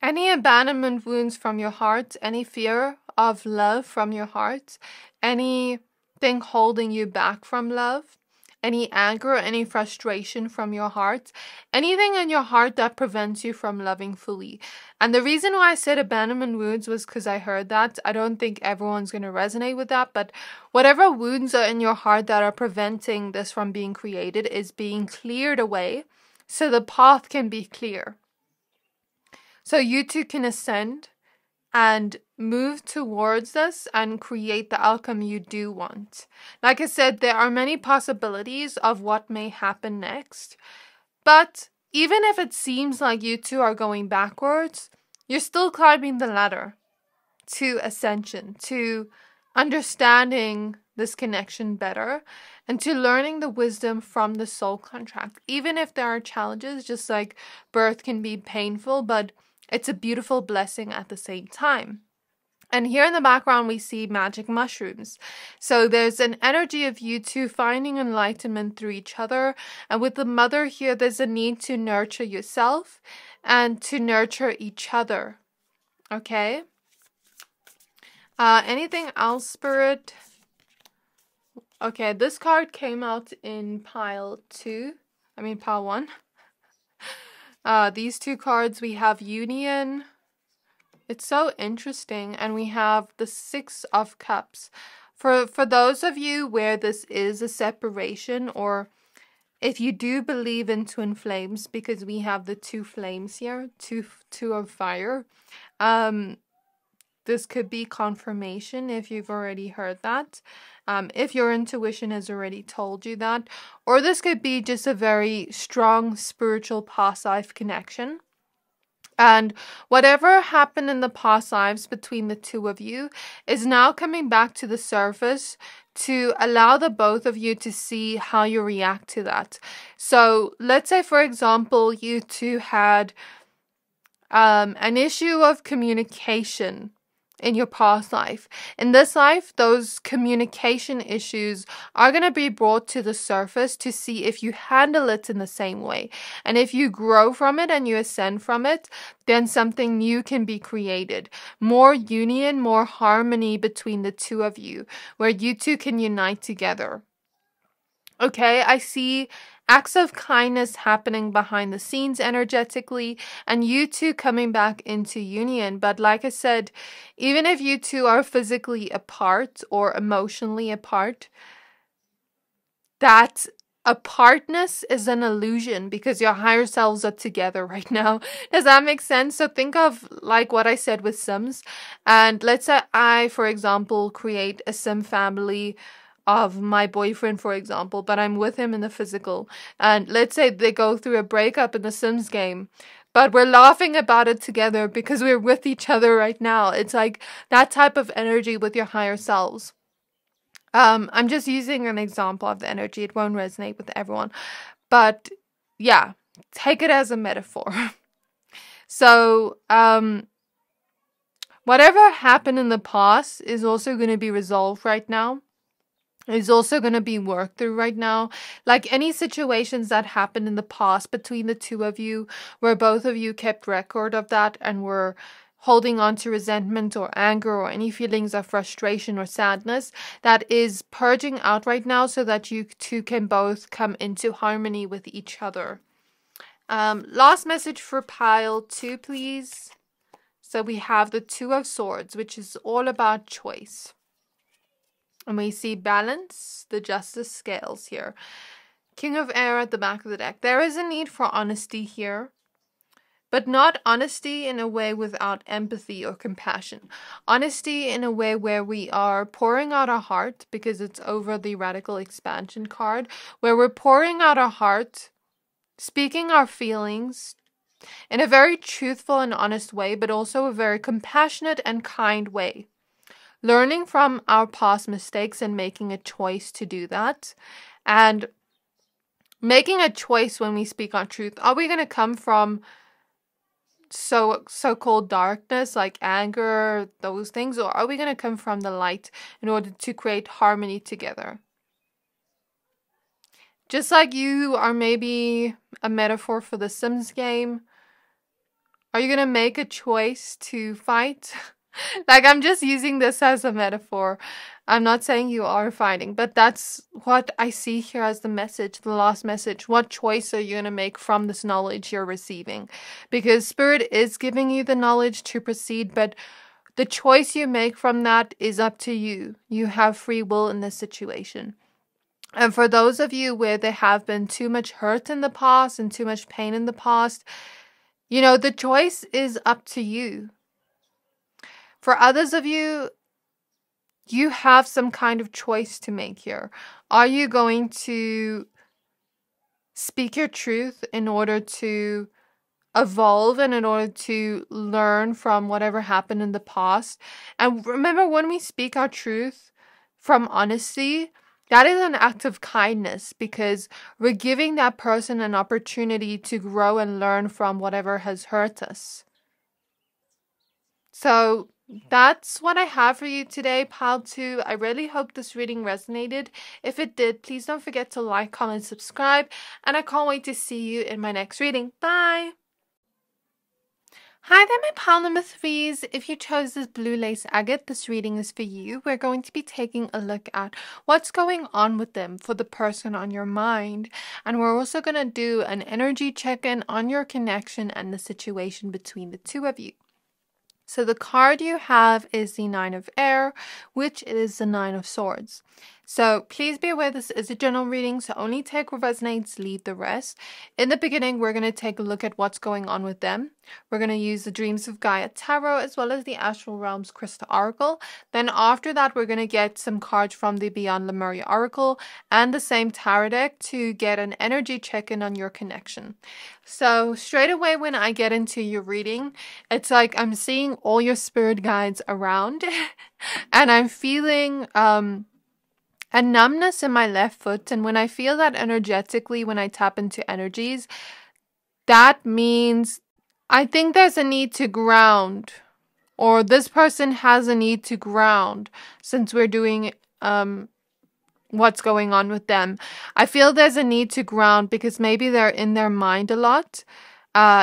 any abandonment wounds from your heart, any fear of love from your heart, anything holding you back from love, any anger, any frustration from your heart, anything in your heart that prevents you from loving fully. And the reason why I said abandonment wounds was because I heard that. I don't think everyone's going to resonate with that, but whatever wounds are in your heart that are preventing this from being created is being cleared away so the path can be clear. So you two can ascend and move towards this and create the outcome you do want. Like I said, there are many possibilities of what may happen next. But even if it seems like you two are going backwards, you're still climbing the ladder to ascension, to understanding this connection better, and to learning the wisdom from the soul contract. Even if there are challenges, just like birth can be painful, but it's a beautiful blessing at the same time. And here in the background, we see magic mushrooms. So there's an energy of you two finding enlightenment through each other. And with the mother here, there's a need to nurture yourself and to nurture each other. Okay? Anything else, Spirit? Okay, this card came out in pile 1. These two cards, we have Union. It's so interesting. And we have the 6 of Cups. For those of you where this is a separation, or if you do believe in twin flames, because we have the 2 flames here, two of fire, this could be confirmation if you've already heard that. If your intuition has already told you that. Or this could be just a very strong spiritual past life connection. And whatever happened in the past lives between the two of you is now coming back to the surface to allow the both of you to see how you react to that. So let's say, for example, you two had an issue of communication in your past life. In this life, those communication issues are going to be brought to the surface to see if you handle it in the same way. And if you grow from it and you ascend from it, then something new can be created. More union, more harmony between the two of you, where you two can unite together. Okay, I see acts of kindness happening behind the scenes energetically, and you two coming back into union. But like I said, even if you two are physically apart or emotionally apart, that apartness is an illusion because your higher selves are together right now. Does that make sense? So think of like what I said with Sims. And let's say I, for example, create a Sim family of my boyfriend, for example, but I'm with him in the physical. And let's say they go through a breakup in the Sims game, but we're laughing about it together because we're with each other right now. It's like that type of energy with your higher selves. I'm just using an example of the energy. It won't resonate with everyone. But yeah, take it as a metaphor. So, whatever happened in the past is also going to be resolved right now. Is also going to be worked through right now. Like any situations that happened in the past between the two of you, where both of you kept record of that and were holding on to resentment or anger or any feelings of frustration or sadness, that is purging out right now so that you two can both come into harmony with each other. Last message for pile 2, please. So we have the 2 of Swords, which is all about choice. And we see balance, the justice scales here. King of Air at the back of the deck. There is a need for honesty here. But not honesty in a way without empathy or compassion. Honesty in a way where we are pouring out our heart, because it's over the radical expansion card, where we're pouring out our heart, speaking our feelings in a very truthful and honest way, but also a very compassionate and kind way. Learning from our past mistakes and making a choice to do that. And making a choice when we speak our truth. Are we going to come from so-called darkness, like anger, those things, or are we going to come from the light in order to create harmony together? Just like you are maybe a metaphor for the Sims game, are you going to make a choice to fight? Like, I'm just using this as a metaphor. I'm not saying you are fighting, but that's what I see here as the message, the last message. What choice are you going to make from this knowledge you're receiving? Because Spirit is giving you the knowledge to proceed, but the choice you make from that is up to you. You have free will in this situation. And for those of you where there have been too much hurt in the past and too much pain in the past, you know, the choice is up to you. For others of you, you have some kind of choice to make here. Are you going to speak your truth in order to evolve and in order to learn from whatever happened in the past? And remember, when we speak our truth from honesty, that is an act of kindness because we're giving that person an opportunity to grow and learn from whatever has hurt us. So that's what I have for you today, pile 2. I really hope this reading resonated. If it did, please don't forget to like, comment, subscribe, and I can't wait to see you in my next reading. Bye! Hi there, my pile number 3s. If you chose this blue lace agate, this reading is for you. We're going to be taking a look at what's going on with them for the person on your mind. And we're also going to do an energy check-in on your connection and the situation between the two of you. So the card you have is the 9 of Air, which is the 9 of Swords. So please be aware this is a general reading, so only take what resonates, leave the rest. In the beginning, we're going to take a look at what's going on with them. We're going to use the Dreams of Gaia Tarot as well as the Astral Realms Crystal Oracle. Then after that, we're going to get some cards from the Beyond Lemuria Oracle and the same tarot deck to get an energy check-in on your connection. So straight away when I get into your reading, it's like I'm seeing all your spirit guides around and I'm feeling a numbness in my left foot. And when I feel that energetically, when I tap into energies, that means I think there's a need to ground, or this person has a need to ground since we're doing what's going on with them. I feel there's a need to ground because maybe they're in their mind a lot.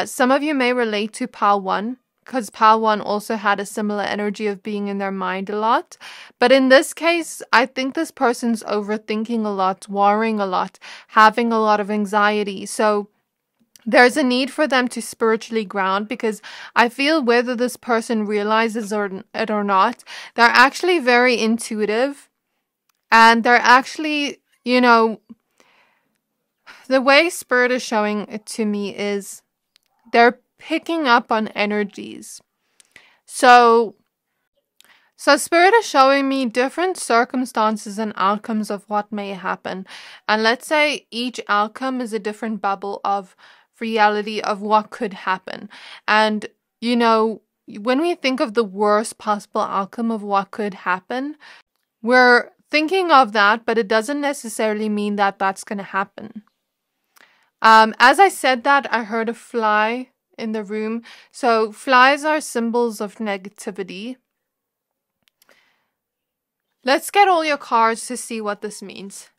Some of you may relate to Pal 1 because Pal 1 also had a similar energy of being in their mind a lot. But in this case, I think this person's overthinking a lot, worrying a lot, having a lot of anxiety. So there's a need for them to spiritually ground because I feel whether this person realizes it or not, they're actually very intuitive. And they're actually, you know, the way Spirit is showing it to me is they're picking up on energies. So Spirit is showing me different circumstances and outcomes of what may happen. And let's say each outcome is a different bubble of reality of what could happen. And, you know, when we think of the worst possible outcome of what could happen, we're thinking of that, but it doesn't necessarily mean that that's going to happen. As I said that, I heard a fly in the room. So flies are symbols of negativity. Let's get all your cards to see what this means.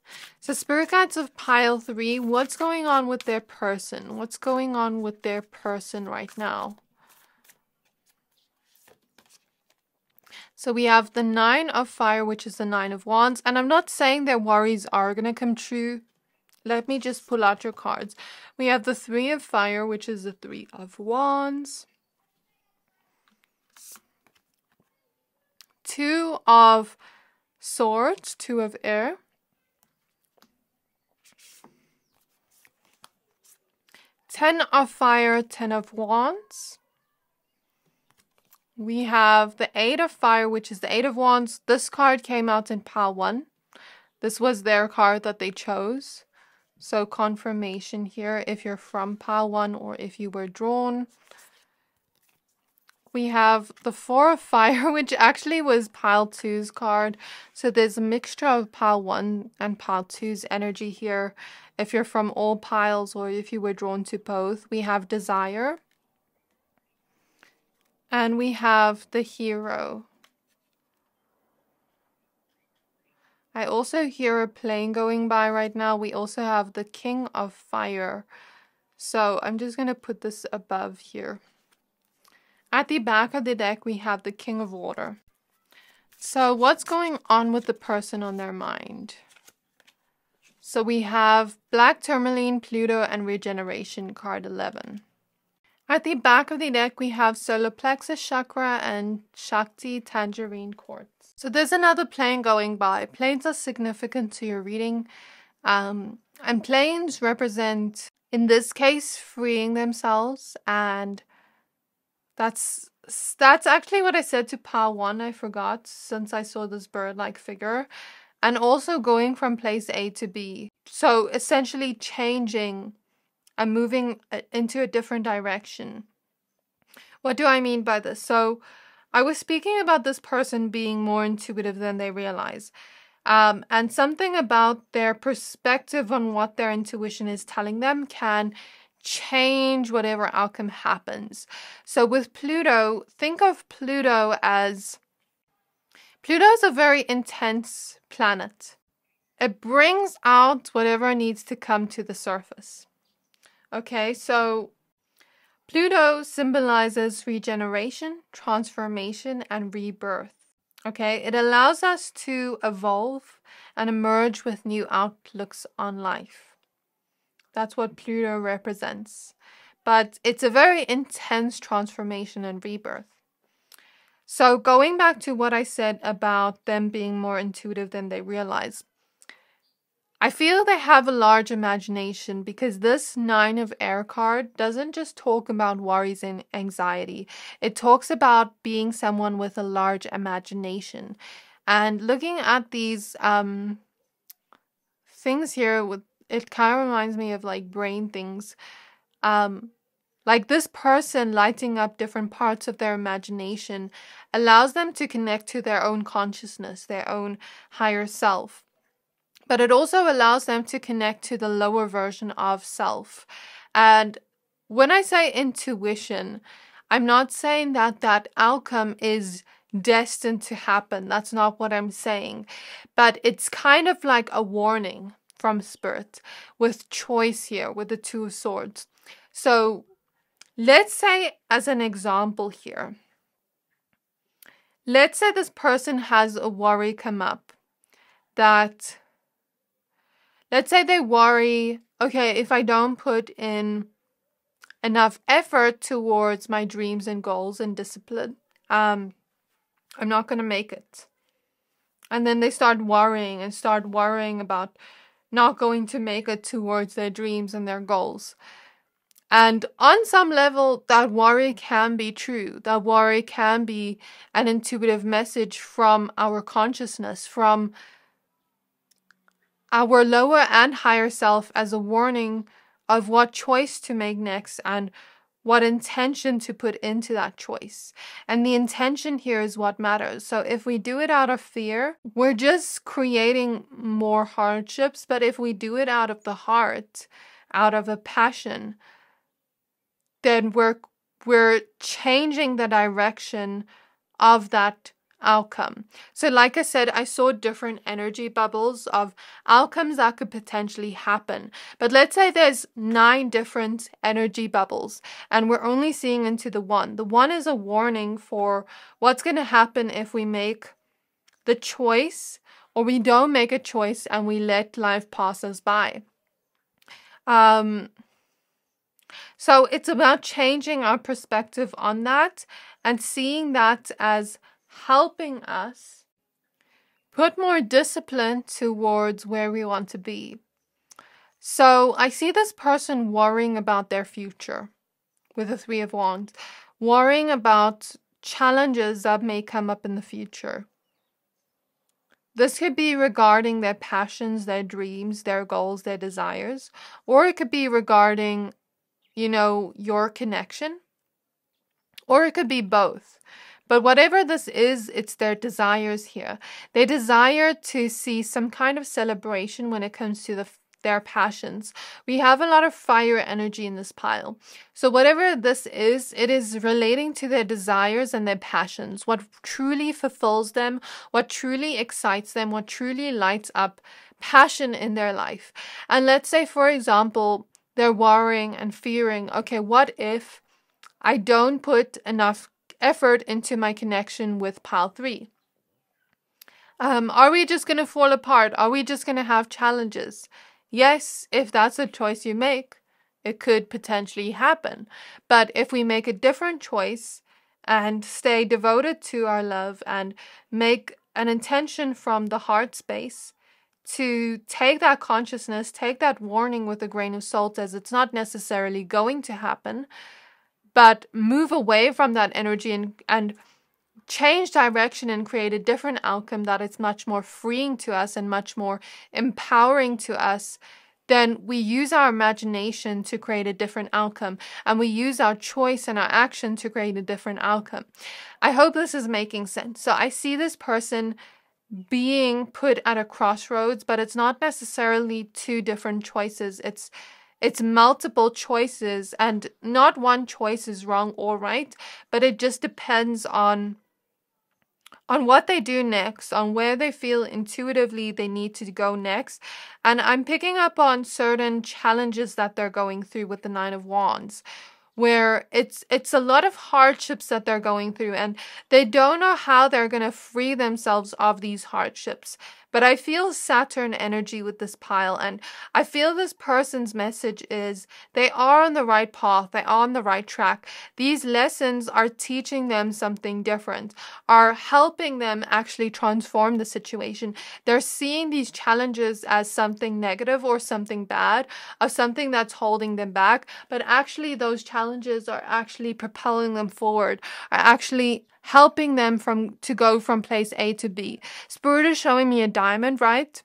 So Spirit Guides of Pile 3, what's going on with their person? What's going on with their person right now? So we have the 9 of Fire, which is the 9 of Wands. And I'm not saying their worries are going to come true. Let me just pull out your cards. We have the 3 of Fire, which is the 3 of Wands. 2 of Swords, 2 of Air. 10 of Fire, 10 of Wands. We have the 8 of Fire, which is the 8 of Wands. This card came out in Pile 1. This was their card that they chose. So confirmation here if you're from Pile 1 or if you were drawn. We have the 4 of Fire, which actually was Pile 2's card. So there's a mixture of Pile 1 and Pile 2's energy here. If you're from all piles or if you were drawn to both. We have Desire. And we have the Hero. I also hear a plane going by right now. We also have the King of Fire. So I'm just going to put this above here. At the back of the deck, we have the King of Water. So what's going on with the person on their mind? So we have Black Tourmaline, Pluto, and Regeneration, card 11. At the back of the deck, we have Solar Plexus Chakra and Shakti Tangerine Quartz. So there's another plane going by. Planes are significant to your reading. And planes represent, in this case, freeing themselves. And that's actually what I said to Pile 1. I forgot since I saw this bird-like figure. And also going from place A to B. So essentially changing and moving into a different direction. What do I mean by this? So I was speaking about this person being more intuitive than they realize. And something about their perspective on what their intuition is telling them can change whatever outcome happens. So with Pluto, think of Pluto as... Pluto is a very intense planet. It brings out whatever needs to come to the surface. Okay, so Pluto symbolizes regeneration, transformation, and rebirth. Okay, it allows us to evolve and emerge with new outlooks on life. That's what Pluto represents. But it's a very intense transformation and rebirth. So going back to what I said about them being more intuitive than they realize, I feel they have a large imagination because this 9 of Air card doesn't just talk about worries and anxiety. It talks about being someone with a large imagination. And looking at these things here, it kind of reminds me of like brain things. Like this person lighting up different parts of their imagination allows them to connect to their own consciousness, their own higher self. But it also allows them to connect to the lower version of self. And when I say intuition, I'm not saying that that outcome is destined to happen. That's not what I'm saying. But it's kind of like a warning from Spirit with choice here, with the Two of Swords. So let's say, as an example here, let's say this person has a worry come up that, let's say they worry, okay, if I don't put in enough effort towards my dreams and goals and discipline, I'm not going to make it. And then they start worrying about not going to make it towards their dreams and their goals. And on some level, that worry can be true. That worry can be an intuitive message from our consciousness, from our lower and higher self, as a warning of what choice to make next and what intention to put into that choice. And the intention here is what matters. So if we do it out of fear, we're just creating more hardships. But if we do it out of the heart, out of a passion, then we're changing the direction of that outcome. So like I said, I saw different energy bubbles of outcomes that could potentially happen. But let's say there's 9 different energy bubbles and we're only seeing into the one. The one is a warning for what's going to happen if we make the choice or we don't make a choice and we let life pass us by. So it's about changing our perspective on that and seeing that as helping us put more discipline towards where we want to be. So I see this person worrying about their future with the 3 of Wands, worrying about challenges that may come up in the future. This could be regarding their passions, their dreams, their goals, their desires, or it could be regarding, your connection, or it could be both. But whatever this is, it's their desires here. They desire to see some kind of celebration when it comes to their passions. We have a lot of fire energy in this pile. So whatever this is, it is relating to their desires and their passions, what truly fulfills them, what truly excites them, what truly lights up passion in their life. And let's say, for example, they're worrying and fearing, okay, what if I don't put enough effort into my connection with pile 3? Are we just going to fall apart? Are we just going to have challenges? Yes, if that's a choice you make, it could potentially happen. But if we make a different choice and stay devoted to our love and make an intention from the heart space to take that consciousness, take that warning with a grain of salt, as it's not necessarily going to happen, but move away from that energy and change direction and create a different outcome that is much more freeing to us and much more empowering to us, then we use our imagination to create a different outcome, and we use our choice and our action to create a different outcome. I hope this is making sense. So I see this person being put at a crossroads, but it's not necessarily 2 different choices. It's multiple choices, and not one choice is wrong or right, but it just depends on what they do next, on where they feel intuitively they need to go next. And I'm picking up on certain challenges that they're going through with the 9 of Wands, where it's a lot of hardships that they're going through, and they don't know how they're going to free themselves of these hardships. But I feel Saturn energy with this pile, and I feel this person's message is they are on the right path, they are on the right track. These lessons are teaching them something different, are helping them actually transform the situation. They're seeing these challenges as something negative or something bad, or something that's holding them back, but actually those challenges are actually propelling them forward, are actually helping them to go from place A to B. Spirit is showing me a diamond, right?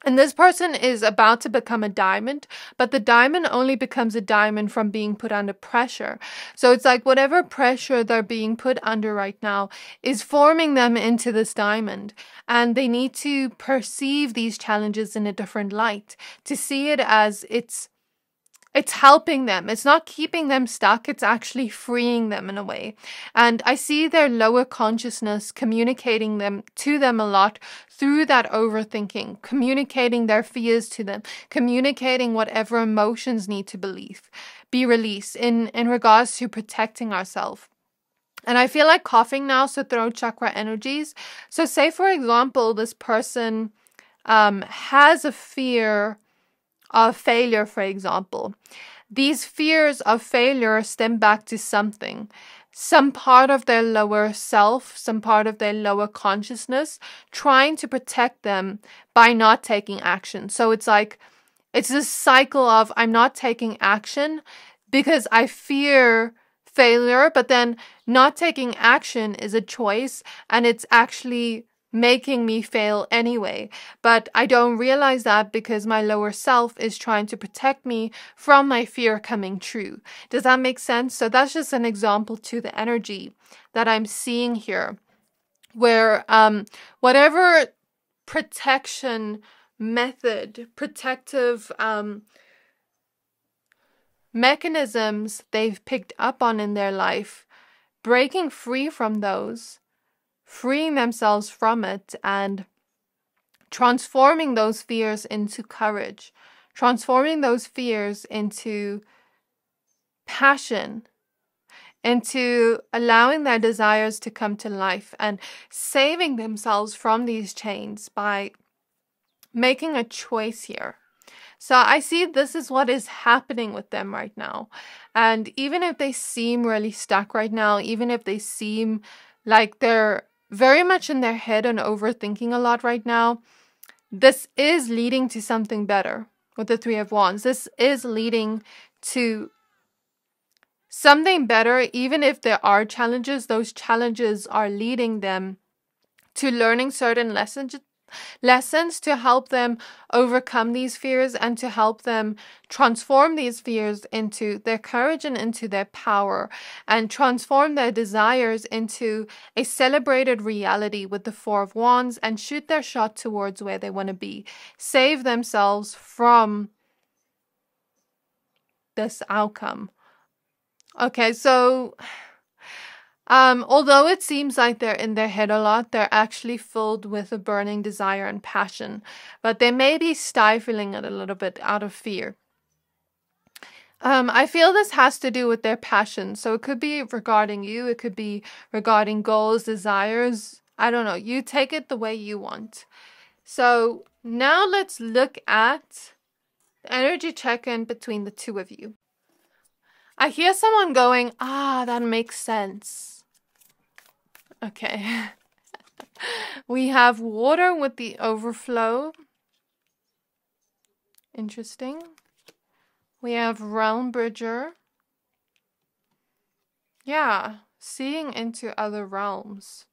And this person is about to become a diamond, but the diamond only becomes a diamond from being put under pressure. So it's like whatever pressure they're being put under right now is forming them into this diamond. And they need to perceive these challenges in a different light, to see it as it's it's helping them. It's not keeping them stuck. It's actually freeing them in a way. And I see their lower consciousness communicating them to them a lot through that overthinking, communicating their fears to them, communicating whatever emotions need to be released in regards to protecting ourselves. And I feel like coughing now, so throat chakra energies. So say, for example, this person has a fear of failure, for example. These fears of failure stem back to something. Some part of their lower self, some part of their lower consciousness, trying to protect them by not taking action. So it's like, it's this cycle of I'm not taking action because I fear failure, but then not taking action is a choice, and it's actually making me fail anyway. But I don't realize that because my lower self is trying to protect me from my fear coming true. Does that make sense? So that's just an example to the energy that I'm seeing here, where whatever protection method, protective mechanisms they've picked up on in their life, breaking free from those, freeing themselves from it, and transforming those fears into courage, transforming those fears into passion, into allowing their desires to come to life, and saving themselves from these chains by making a choice here. So I see this is what is happening with them right now. And even if they seem really stuck right now, even if they seem like they're very much in their head and overthinking a lot right now, this is leading to something better with the Three of Wands. This is leading to something better. Even if there are challenges, those challenges are leading them to learning certain lessons to help them overcome these fears and to help them transform these fears into their courage and into their power, and transform their desires into a celebrated reality with the Four of Wands, and shoot their shot towards where they want to be. Save themselves from this outcome. Okay, so although it seems like they're in their head a lot, they're actually filled with a burning desire and passion, but they may be stifling it a little bit out of fear. I feel this has to do with their passion. So it could be regarding you. It could be regarding goals, desires. I don't know. You take it the way you want. So now let's look at the energy check-in between the two of you. I hear someone going, that makes sense. Okay. We have water with the overflow. Interesting. We have Realm Bridger. Yeah, seeing into other realms.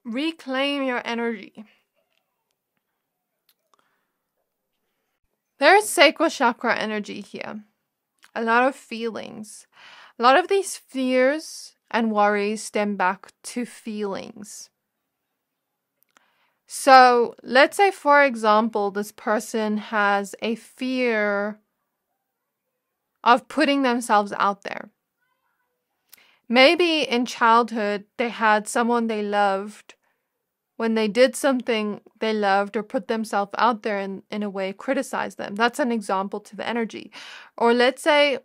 Reclaim your energy. There is sacral chakra energy here. A lot of feelings. A lot of these fears and worries stem back to feelings. So let's say, for example, this person has a fear of putting themselves out there. Maybe in childhood, they had someone they loved. When they did something they loved or put themselves out there in a way, criticize them. That's an example to the energy. Or let's say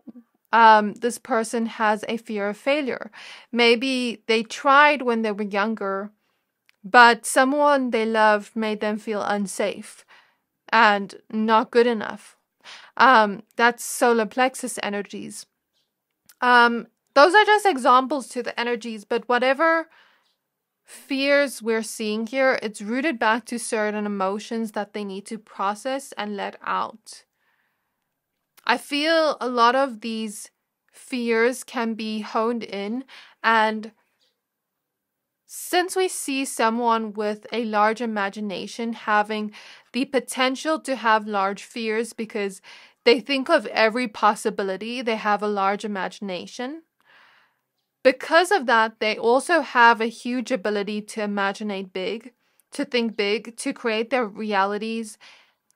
this person has a fear of failure. Maybe they tried when they were younger, but someone they loved made them feel unsafe and not good enough. That's solar plexus energies. Those are just examples to the energies, but whatever fears we're seeing here, it's rooted back to certain emotions that they need to process and let out. I feel a lot of these fears can be honed in, and since we see someone with a large imagination having the potential to have large fears because they think of every possibility, they have a large imagination. Because of that, they also have a huge ability to imaginate big, to think big, to create their realities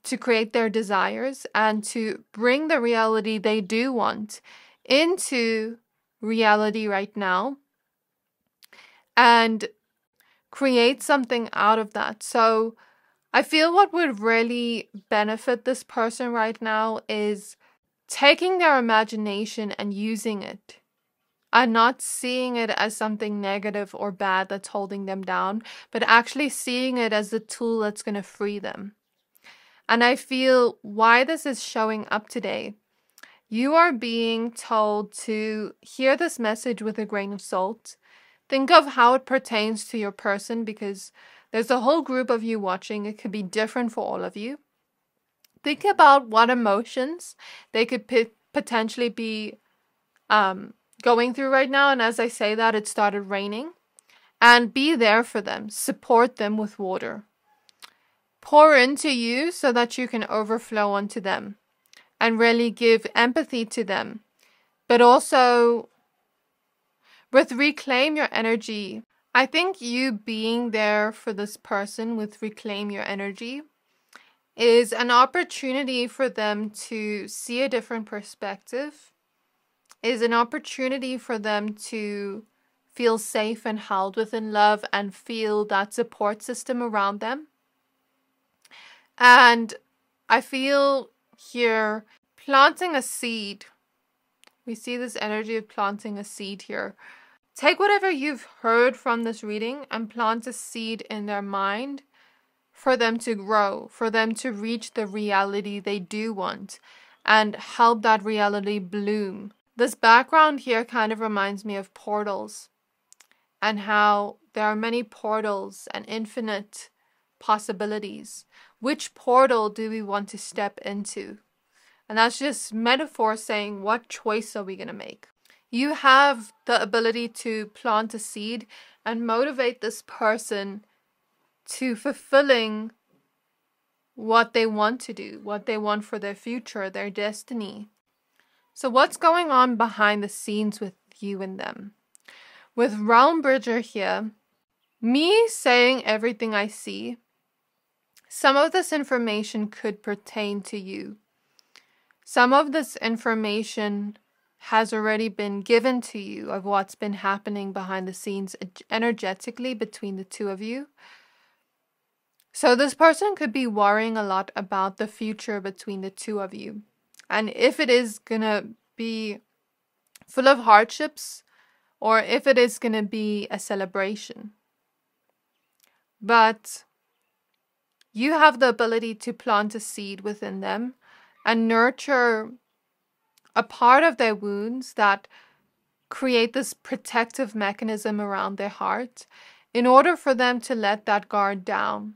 to create their desires and to bring the reality they do want into reality right now and create something out of that. So I feel what would really benefit this person right now is taking their imagination and using it and not seeing it as something negative or bad that's holding them down, but actually seeing it as a tool that's going to free them. And I feel why this is showing up today. You are being told to hear this message with a grain of salt. Think of how it pertains to your person, because there's a whole group of you watching. It could be different for all of you. Think about what emotions they could potentially be going through right now. And as I say that, it started raining. And be there for them. Support them with water. Pour into you so that you can overflow onto them. And really give empathy to them. But also, with reclaim your energy. I think you being there for this person with reclaim your energy is an opportunity for them to see a different perspective. Is an opportunity for them to feel safe and held within love and feel that support system around them. And I feel here planting a seed. We see this energy of planting a seed here. Take whatever you've heard from this reading and plant a seed in their mind for them to grow, for them to reach the reality they do want and help that reality bloom. This background here kind of reminds me of portals and how there are many portals and infinite possibilities. Which portal do we want to step into? And that's just metaphor saying, what choice are we going to make? You have the ability to plant a seed and motivate this person to fulfilling what they want to do, what they want for their future, their destiny. So what's going on behind the scenes with you and them? With Realm Bridger here, me saying everything I see, some of this information could pertain to you. Some of this information has already been given to you of what's been happening behind the scenes energetically between the two of you. So this person could be worrying a lot about the future between the two of you. And if it is going to be full of hardships or if it is going to be a celebration. But you have the ability to plant a seed within them and nurture a part of their wounds that create this protective mechanism around their heart in order for them to let that guard down.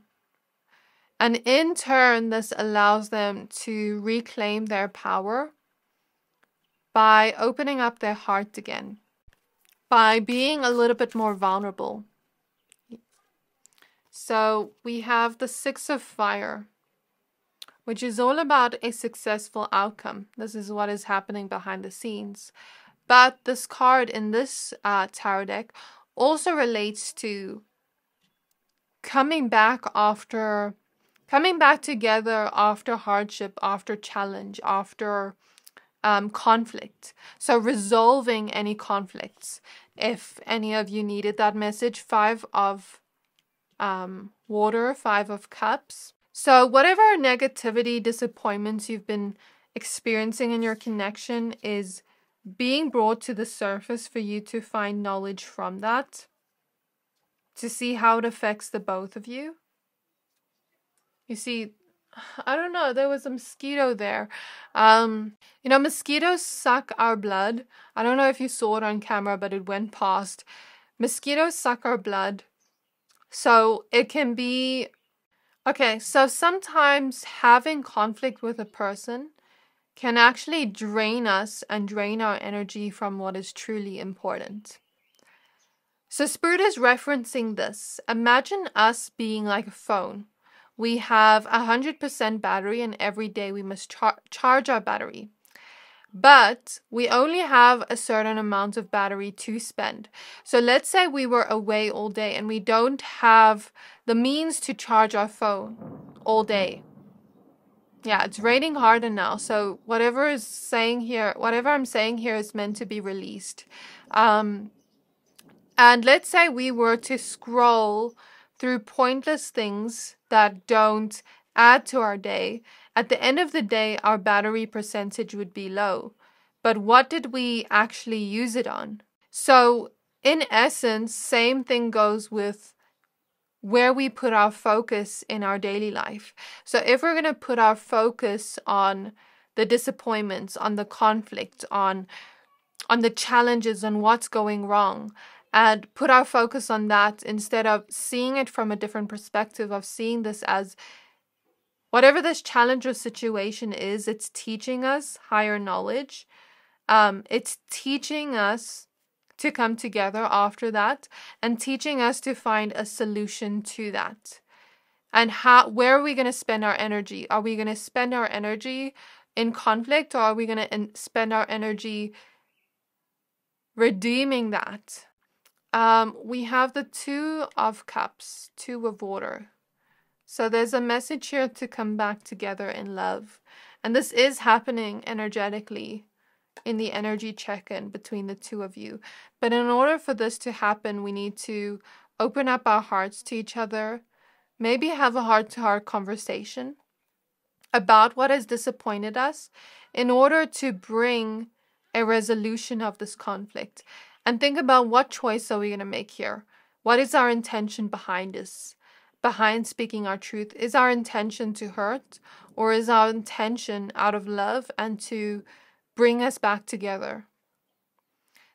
And in turn, this allows them to reclaim their power by opening up their heart again, by being a little bit more vulnerable. So we have the Six of Fire, which is all about a successful outcome. This is what is happening behind the scenes. But this card in this tarot deck also relates to coming back together after hardship, after challenge, after conflict. So resolving any conflicts. If any of you needed that message, 5 of water, 5 of cups. So whatever negativity, disappointments you've been experiencing in your connection is being brought to the surface for you to find knowledge from that, to see how it affects the both of you. You see, I don't know, there was a mosquito there. Mosquitoes suck our blood. I don't know if you saw it on camera, but it went past. Mosquitoes suck our blood. So it can be... Okay, so sometimes having conflict with a person can actually drain us and drain our energy from what is truly important. So Spirit is referencing this. Imagine us being like a phone. We have 100% battery and every day we must charge our battery. But we only have a certain amount of battery to spend. So let's say we were away all day and we don't have the means to charge our phone all day. Yeah, it's raining harder now. So whatever I'm saying here is meant to be released. And let's say we were to scroll through pointless things that don't add to our day. At the end of the day, our battery percentage would be low. But what did we actually use it on? So in essence, same thing goes with where we put our focus in our daily life. So if we're going to put our focus on the disappointments, on the conflict, on the challenges, on what's going wrong, and put our focus on that instead of seeing it from a different perspective, of seeing this as whatever this challenge or situation is, it's teaching us higher knowledge. It's teaching us to come together after that and teaching us to find a solution to that. And where are we going to spend our energy? Are we going to spend our energy in conflict, or are we going to spend our energy redeeming that? We have the Two of Cups, Two of Water. So there's a message here to come back together in love. And this is happening energetically in the energy check-in between the two of you. But in order for this to happen, we need to open up our hearts to each other, maybe have a heart-to-heart conversation about what has disappointed us in order to bring a resolution of this conflict. And think about, what choice are we going to make here? What is our intention behind this? Behind speaking our truth? Is our intention to hurt, or is our intention out of love and to bring us back together?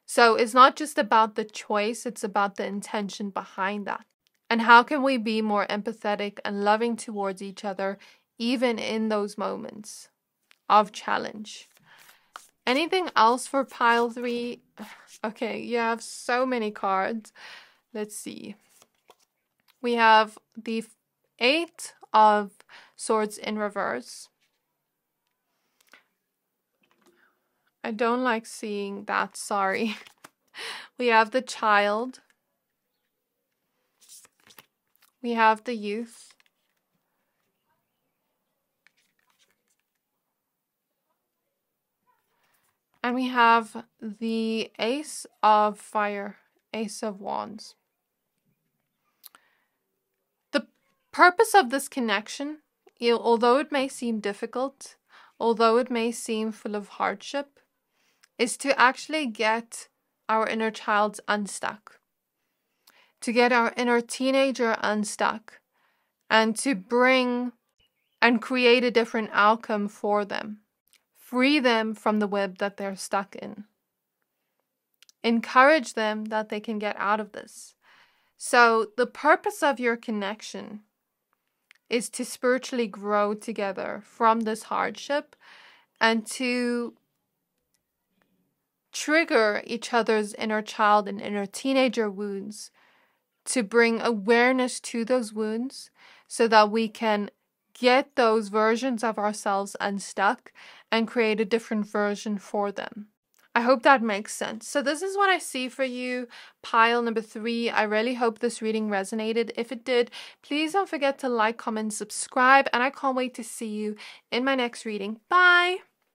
So it's not just about the choice, it's about the intention behind that. And how can we be more empathetic and loving towards each other, even in those moments of challenge? Anything else for pile 3? Okay, you have so many cards. Let's see. We have the 8 of Swords in reverse. I don't like seeing that, sorry. We have the Child. We have the Youth. And we have the Ace of Fire, Ace of Wands. The purpose of this connection, although it may seem difficult, although it may seem full of hardship, is to actually get our inner child unstuck, to get our inner teenager unstuck, and to bring and create a different outcome for them. Free them from the web that they're stuck in. Encourage them that they can get out of this. So the purpose of your connection is to spiritually grow together from this hardship and to trigger each other's inner child and inner teenager wounds, to bring awareness to those wounds so that we can get those versions of ourselves unstuck and create a different version for them. I hope that makes sense. So this is what I see for you, pile number 3. I really hope this reading resonated. If it did, please don't forget to like, comment, subscribe, and I can't wait to see you in my next reading. Bye!